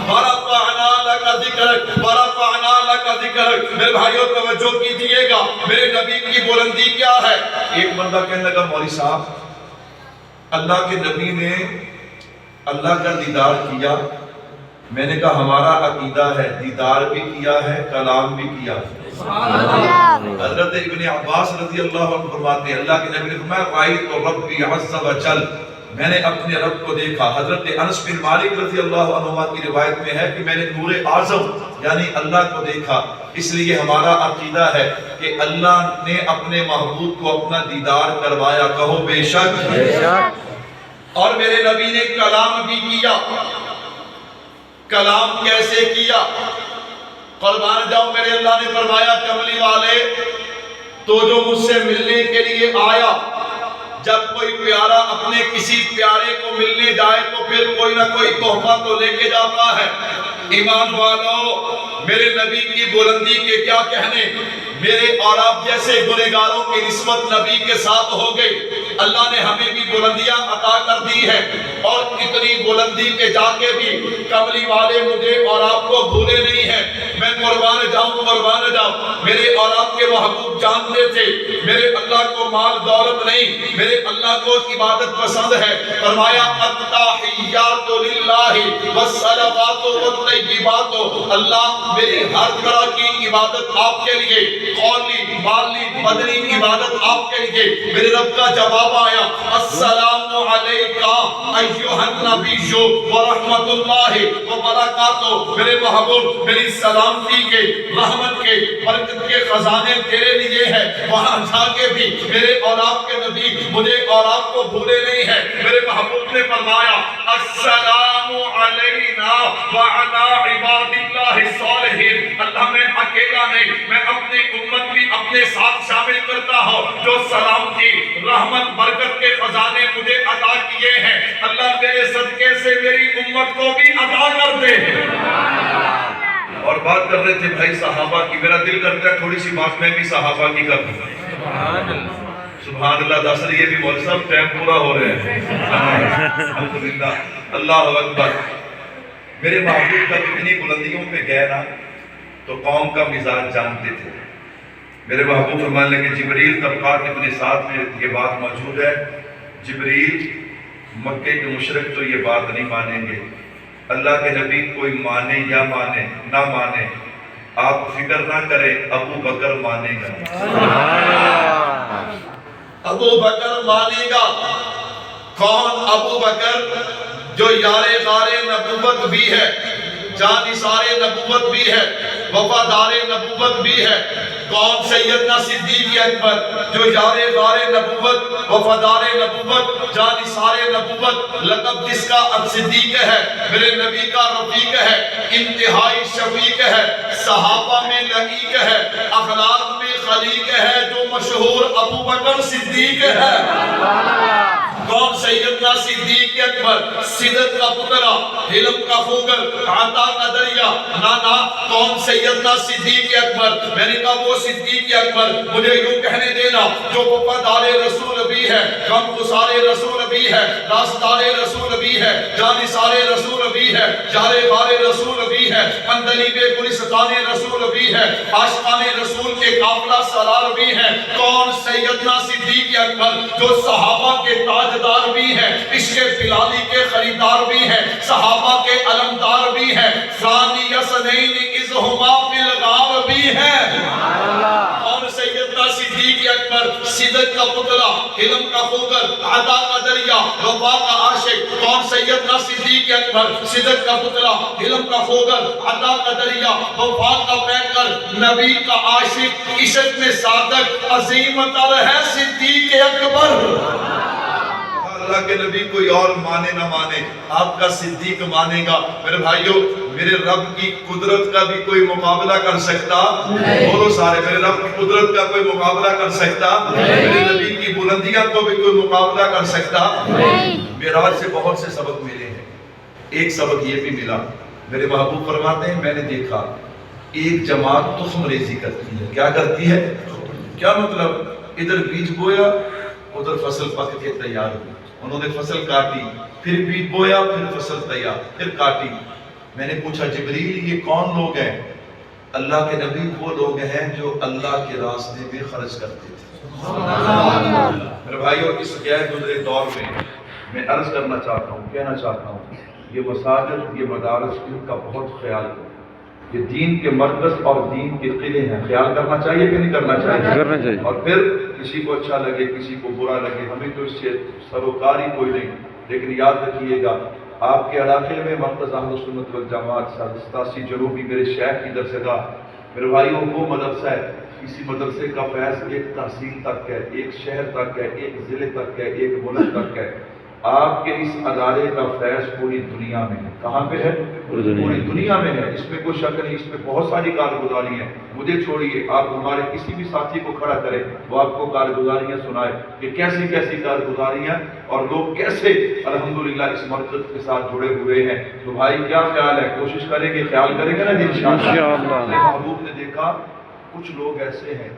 وَرَفَعْنَا لَكَ ذِكْرَكَ وَرَفَعْنَا لَكَ ذِكْرَكَ. میرے بھائیوں توجہ کیجئے گا میرے نبی کی بلندی کیا ہے. ایک بندہ کہنے لگا مولوی صاحب اللہ کے نبی نے اللہ کا دیدار کیا. میں نے کہا ہمارا عقیدہ ہے دیدار بھی کیا ہے کلام بھی کیا ہے. حضرت ابن عباس رضی اللہ عنہ فرماتے ہیں اللہ کے نبی نے فرمایا رأیت ربی عز و جل، میں نے اپنے رب کو دیکھا. حضرت انس بن مالک رضی اللہ عنہ کی روایت میں ہے کہ میں نے نور اعظم یعنی اللہ کو دیکھا. اس لیے ہمارا عقیدہ ہے کہ اللہ نے اپنے محبوب کو اپنا دیدار کروایا. کہو بے شک. اور میرے نبی نے کلام بھی کیا. کلام کیسے کیا؟ قربان جاؤ میرے اللہ نے فرمایا کملی والے تو جو مجھ سے ملنے کے لیے آیا، جب کوئی پیارا اپنے کسی پیارے کو ملنے جائے تو پھر کوئی نہ کوئی تحفہ تو لے کے جاتا ہے. ایمان والو میرے نبی کی بلندی کے کیا کہنے، میرے اور آپ جیسے گنہگاروں کی نسبت نبی کے ساتھ ہو گئی. اللہ نے ہمیں بھی بلندیاں عطا کر دی ہے اور اتنی بلندی کے جا کے بھی کملی والے مجھے اور آپ کو بھولے نہیں ہیں. میں قربان جاؤں میرے اور آپ کے محبوب جانتے تھے میرے اللہ کو مال دولت نہیں، میرے اللہ کو عبادت پسند ہے. فرمایا التحیات للہ والصلوات والطیبات، اللہ میری ہر طرح کی عبادت آپ کے لیے، قولی مالی بدنی عبادت آپ کے لیے. میرے رب کا جواب آیا السلام علیکہ ایھا النبی ورحمۃ اللہ وبرکاتہ. میرے محبوب میری سلامتی کے رحمت کے برکت کے خزانے تیرے لیے ہے. وہاں جا کے بھی میرے اور آپ کے نبی مجھے اور آپ کو بھولے نہیں ہے. میرے محبوب نے فرمایا السلام علینا وعلی عباد اللہ الصالحین. اللہ میں اکیلا نہیں، میں اپنی امت بھی اپنے ساتھ شامل کرتا ہوں. جو سلامتی رحمت برکت کے خزانے مجھے عطا کیے ہیں اللہ میرے صدقے سے میری امت کو بھی عطا کر دے. اور بات کر رہے تھے بھائی صحابہ کی، میرا دل کرتا ہے تھوڑی سی بات میں بھی صحابہ کی کر دوں۔ سبحان اللہ، دس رہی بھی مول صاحب، ٹائم پورا ہو رہے ہیں۔ الحمدللہ، اللہ اکبر۔ میرے محبوب کا اتنی بلندیوں پہ گئے نا تو قوم کا مزاج جانتے تھے۔ میرے محبوب فرمانے لگے جبریل طبقات ابن سعد میں یہ بات موجود ہے، جبریل مکے کے مشرک تو یہ بات نہیں مانیں گے، اللہ کے نبی کوئی مانے یا مانے نہ مانے آپ فکر نہ کریں، ابو بکر مانے گا۔ ابو بکر مانے گا۔ کون ابو بکر؟ جو یار غار نبوت بھی ہے، جانثار نبوت بھی ہے، وفادار نبوت بھی ہے۔ کون؟ سیدنا صدیق اکبر، جو یار غار نبوت، وفادار نبوت، جانثار نبوت، لقب جس کا اب صدیق ہے، میرے نبی کا رفیق ہے، انتہائی شفیق ہے، صحابہ میں لقیق ہے، اخلاق میں خلیق ہے، جو مشہور ابو بکر صدیق ہے۔ کون؟ سیدنا صدیق اکبر، صدق کا پتلا، علم کا خوگر، عطا کا دریا، نانا۔ کون؟ سیدنا صدیق اکبر۔ میں نے کہا وہ صدیق اکبر، مجھے یوں کہنے دینا، جو وفادار رسول بھی ہے، غمگسار رسول بھی ہے، راستار رسول بھی ہے، جانثار رسول بھی ہے، یار غار رسول بھی ہے، اندلیب گلستان رسول بھی ہے، عاشقان رسول کے قافلہ سالار بھی ہے۔ کون؟ سیدنا صدیق اکبر، جو صحابہ کے تاجدار بھی ہیں، عشق بلالی کے خریدار بھی ہیں، صحابہ کے علمدار بھی ہیں، ثانی یسنین اذ ہما فی الغار بھی ہیں۔ کون؟ سیدنا صدیق اکبر، صدق کا پتلا، علم کا خوگر، عطا کا دریا، وفا کا عاشق۔ کون؟ سیدنا صدیق اکبر، صدق کا پتلا، علم کا خوگر، عطا کا دریا، وفا کا پیکر، نبی کا عاشق، عشق میں صادق، عظیم تر ہے صدیق اکبر۔ اللہ کے نبی کوئی اور مانے نہ مانے، آپ کا صدیق مانے گا۔ میرے بھائیوں، میرے رب کی قدرت کا بھی کوئی مقابلہ کر سکتا؟ بولو سارے، میرے رب کی قدرت کا کوئی مقابلہ کر سکتا؟ میرے نبی کی بلندیاں کو بھی کوئی مقابلہ کر سکتا؟ معراج سے بہت سے سبق ملے ہیں، ایک سبق یہ بھی ملا، میرے محبوب فرماتے ہیں میں نے دیکھا ایک جماعت تخم ریزی کرتی ہے۔ کیا کرتی ہے؟ کیا مطلب؟ ادھر بیج بویا، ادھر فصل پک کے تیار ہوئی، انہوں نے فصل کاٹی، پھر بیج بویا، پھر فصل تیار، پھر کاٹی۔ میں نے پوچھا جبریل یہ کون لوگ ہیں؟ اللہ کے نبی وہ لوگ ہیں جو اللہ کے راستے میں خرچ کرتے تھے۔ میرے بھائیوں، اس غیر گزرے دور میں عرض کرنا چاہتا ہوں، کہنا چاہتا ہوں، یہ مساجد، یہ مدارس، ان کا بہت خیال کریں۔ یہ دین کے مرکز اور دین کے قلعے ہیں، خیال کرنا چاہیے کہ نہیں کرنا چاہیے؟ کرنا چاہیے۔ اور پھر کسی کو اچھا لگے، کسی کو برا لگے، ہمیں تو اس سے سروکاری کوئی نہیں، لیکن یاد رکھیے گا آپ کے علاقے میں مرکز اہل سنت والجماعت سادستاسی جنوبی میرے شیخ کی درسگاہ، میرے بھائیوں وہ مدرسہ ہے، کسی مدرسے کا فیض ایک تحصیل تک ہے، ایک شہر تک ہے، ایک ضلع تک ہے، ایک ملک تک ہے۔ آپ کے اس ادارے کا فیض پوری دنیا میں ہے۔ کہاں پہ ہے؟ پوری دنیا میں ہے، اس میں کوئی شک نہیں، اس میں بہت ساری کارگزاری ہیں۔ مجھے چھوڑیے، آپ ہمارے کسی بھی ساتھی کو کھڑا کریں، وہ آپ کو کارگزاریاں سنائے کہ کیسی کیسی کارگزاریاں اور لوگ کیسے الحمدللہ اس مرکز کے ساتھ جڑے ہوئے ہیں۔ تو بھائی کیا خیال ہے؟ کوشش کریں گے، خیال کریں گے نا انشاءاللہ۔ اپنے محبوب نے دیکھا کچھ لوگ ایسے ہیں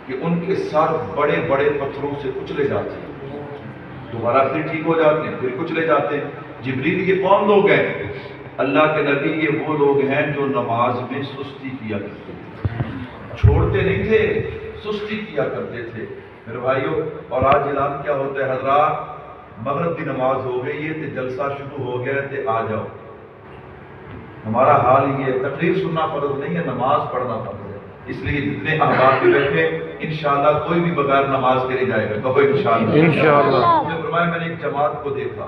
کہ ان کے سر بڑے بڑے پتھروں سے کچلے جاتے ہیں، دوبارہ پھر ٹھیک ہو جاتے ہیں، پھر کچھ لے جاتے ہیں۔ جبریل یہ کون لوگ ہیں؟ اللہ کے نبی یہ وہ لوگ ہیں جو نماز میں سستی کیا کرتے تھے، چھوڑتے نہیں تھے، سستی کیا کرتے تھے میرے بھائیوں۔ اور آج اعلان کیا ہوتا ہے؟ حضرات مغرب کی نماز ہو گئی ہے تو جلسہ شروع ہو گیا ہے تو آ جاؤ۔ ہمارا حال یہ ہے، تقریر سننا فرض نہیں ہے، نماز پڑھنا فرض ہے۔ اس لیے جتنے احباب بھی بیٹھے انشاءاللہ کوئی بھی بغیر نماز کے نہیں جائے گا، کہو انشاءاللہ۔ میں فرمایا میں نے ایک جماعت کو دیکھا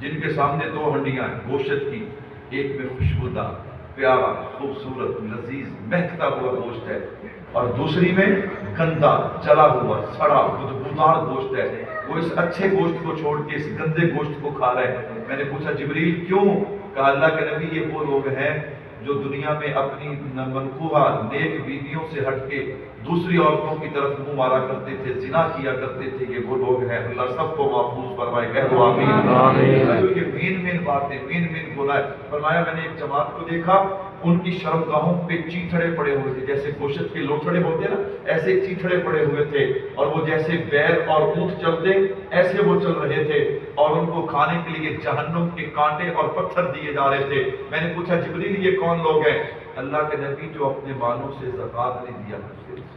جن کے سامنے دو ہنڈیاں ہیں گوشت کی، ایک میں خوشبودار پیارا خوبصورت لذیذ مہکتا ہوا گوشت ہے، اور دوسری میں گندا جلا ہوا سڑا بدبودار گوشت ہے۔ وہ اس اچھے گوشت کو چھوڑ کے اس گندے گوشت کو کھا رہے ہیں۔ میں نے پوچھا جبریل کیوں؟ کہا اللہ کے نبی یہ وہ لوگ ہیں جو دنیا میں اپنی منقوہ نیک بیویوں سے ہٹ کے دوسری عورتوں کی طرف منہ مارا کرتے تھے، زنا کیا کرتے تھے، یہ وہ لوگ ہیں۔ اللہ سب کو محفوظ فرمائے، کہہ دو آمین۔ یہ مین باتیں، مین گناہ۔ فرمایا میں نے ایک جماعت کو دیکھا ان کی شرمگاہوں پہ چیتھڑے پڑے ہوئے تھے، جیسے گوشت کے لوتھڑے ہوتے ہیں نا، ایسے چیتھڑے پڑے ہوئے تھے، اور وہ جیسے بیل اور اونٹ چلتے ایسے وہ چل رہے تھے، اور ان کو کھانے کے لیے جہنم کے کانٹے اور پتھر دیے جا رہے تھے۔ میں نے پوچھا جبریل یہ کون لوگ ہیں؟ اللہ کے نبی جو اپنے بالوں سے زکوٰۃ نہیں دیا کرتے تھے،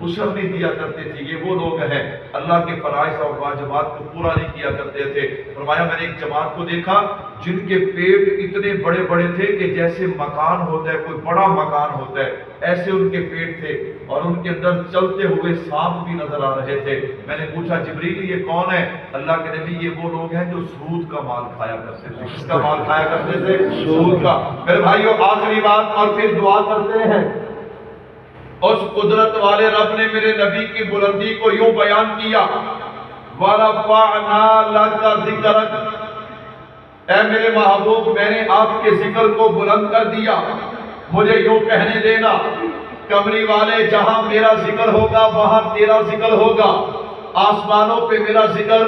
عشر نہیں دیا کرتے تھے، یہ وہ لوگ ہیں اللہ کے فرائض اور واجبات کو پورا نہیں کیا کرتے تھے۔ فرمایا میں نے ایک جماعت کو دیکھا جن کے پیٹ اتنے بڑے بڑے تھے کہ جیسے مکان ہوتا ہے، کوئی بڑا مکان ہوتا ہے، ایسے ان کے پیٹ تھے، اور ان کے اندر چلتے ہوئے سانپ بھی نظر آ رہے تھے۔ میں نے پوچھا جبریل یہ کون ہے؟ اللہ کے نبی یہ وہ لوگ ہیں جو سود کا مال کھایا کرتے تھے۔ کس کا مال کھایا کرتے تھے؟ سود کا۔ میرے بھائیوں آخری بات اور پھر دعا کرتے ہیں۔ اس قدرت والے رب نے میرے نبی کی بلندی کو یوں بیان کیا، وَرَفَعْنَا لَكَ ذِكْرَكَ، اے میرے محبوب میں نے آپ کے ذکر کو بلند کر دیا۔ مجھے یوں کہنے دینا، کمری والے جہاں میرا ذکر ہوگا وہاں تیرا ذکر ہوگا، آسمانوں پہ میرا ذکر،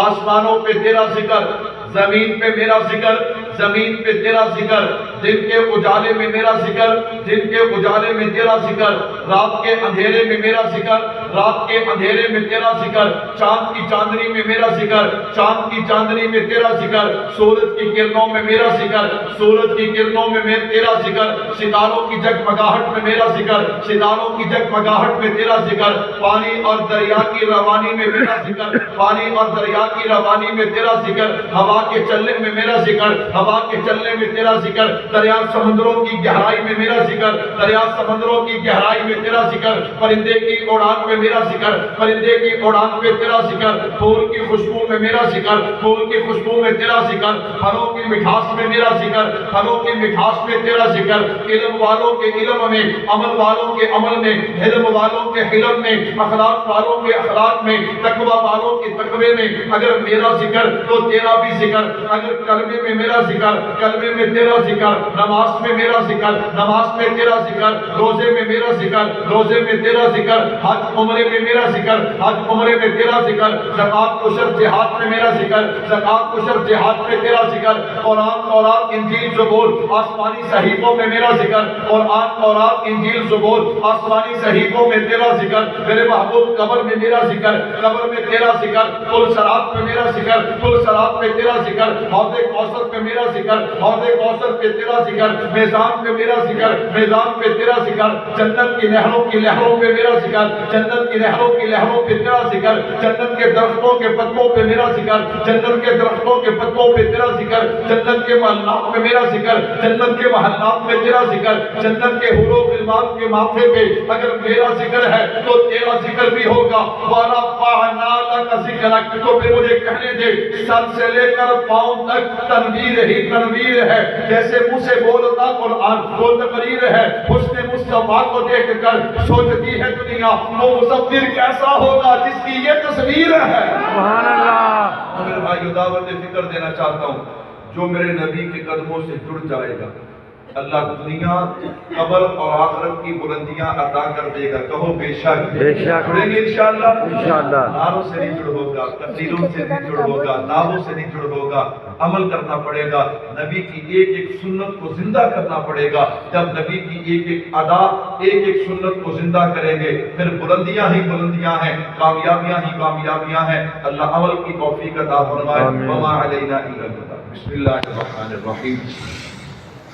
آسمانوں پہ تیرا ذکر، زمین پہ میرا ذکر، زمین پہ تیرا ذکر، دن کے اجالے میں میرا ذکر، دن کے اجالے میں تیرا ذکر، رات کے اندھیرے میں میرا ذکر، رات کے اندھیرے میں تیرا ذکر، چاند کی چاندنی میں میرا ذکر، چاند کی چاندنی میں تیرا ذکر، سورج کی کرنوں میں میرا ذکر، سورج کی کرنوں میں تیرا ذکر، ستاروں کی جگمگاہٹ میں میرا ذکر، ستاروں کی جگمگاہٹ میں تیرا ذکر، پانی اور دریا کی روانی میں میرا ذکر، پانی اور دریا کی روانی میں تیرا ذکر، ہوا کے چلنے میں میرا ذکر، ہوا کے چلنے میں تیرا ذکر، دریا سمندروں کی گہرائی میں میرا ذکر، دریا سمندروں کی گہرائی میں تیرا ذکر، پرندے کی اڑان میں میرا ذکر، پرندے کی اڑان میں تیرا ذکر، پھول کی خوشبو میں میرا ذکر، پھول کی خوشبو میں تیرا ذکر، پھلوں کی مٹھاس میں میرا ذکر، پھلوں کی مٹھاس میں تیرا ذکر، علم والوں کے علم میں، عمل والوں کے عمل میں، حلم والوں کے حلم میں، اخلاق والوں کے اخلاق میں، تقوی والوں کے تقوی میں، اگر میرا ذکر تو تیرا بھی ذکر، اگر کلمے میں میرا ذکر، کلمے میں تیرا ذکر، نماز میں میرا ذکر، نماز میں تیرا ذکر، روزے میں میرا ذکر، روزے میں تیرا ذکر، حج عمرے میں میرا ذکر، حج عمرے میں تیرا ذکر، زکوٰۃ عشر جہاد میں میرا ذکر، زکوٰۃ عشر جہاد میں تیرا ذکر، قرآن تورات انجیل زبور آسمانی صحیفوں میں میرا ذکر، قرآن تورات انجیل زبور آسمانی صحیفوں میں تیرا ذکر، میرے محبوب قبر میں میرا ذکر، قبر میں تیرا ذکر، پل صراط میں میرا ذکر، پل صراط میں تیرا ذکر، حوض کوثر پہ میرا ذکر، حوض کوثر پہ تیرا ذکر، میزان پہ میرا ذکر، میزان پہ تیرا ذکر، جنت کی نہروں کی لہروں پہ میرا ذکر، جنت کی نہروں کی لہروں پہ تیرا ذکر، جنت کے درختوں کے پتوں پہ میرا ذکر، جنت کے درختوں کے پتوں پہ تیرا ذکر، جنت کے محلات میں میرا ذکر، جنت کے محلات میں تیرا ذکر، جنت کے حور و غلمان کے ماتھے پہ اگر میرا ذکر ہے تو تیرا ذکر بھی ہوگا۔ وَرَفَعْنَا لَكَ ذِكْرَكَ، تو پھر مجھے کہنے دے سر سے لے کر پاؤں تک تنویر ہی تنویر ہے، جیسے منہ سے بولتا قرآن وہ تقریر ہے، حسن مصطفیٰ کو دیکھ کر سوچتی ہے دنیا وہ مصور کیسا ہوگا جس کی یہ تصویر ہے۔ سبحان اللہ۔ میرے بھائیو دعوت فکر دینا چاہتا ہوں، جو میرے نبی کے قدموں سے جڑ جائے گا اللہ دنیا قبر اور آخرت کی بلندیاں عطا کر دے گا۔ کہو بے شک، بے شک، جڑیں گے انشاءاللہ، انشاءاللہ۔ نعروں سے نہیں جڑ ہوگا، تقریروں سے نہیں جڑ ہوگا، نعروں سے نہیں جڑ ہوگا، عمل کرنا پڑے گا، نبی کی ایک ایک سنت کو زندہ کرنا پڑے گا۔ جب نبی کی ایک ایک ادا، ایک ایک سنت کو زندہ کریں گے پھر بلندیاں ہی بلندیاں ہیں، کامیابیاں ہی کامیابیاں ہیں۔ اللہ عمل کی توفیق عطا فرمائے۔ وما علینا الا البلاغ۔ بسم اللہ الرحمن الرحیم۔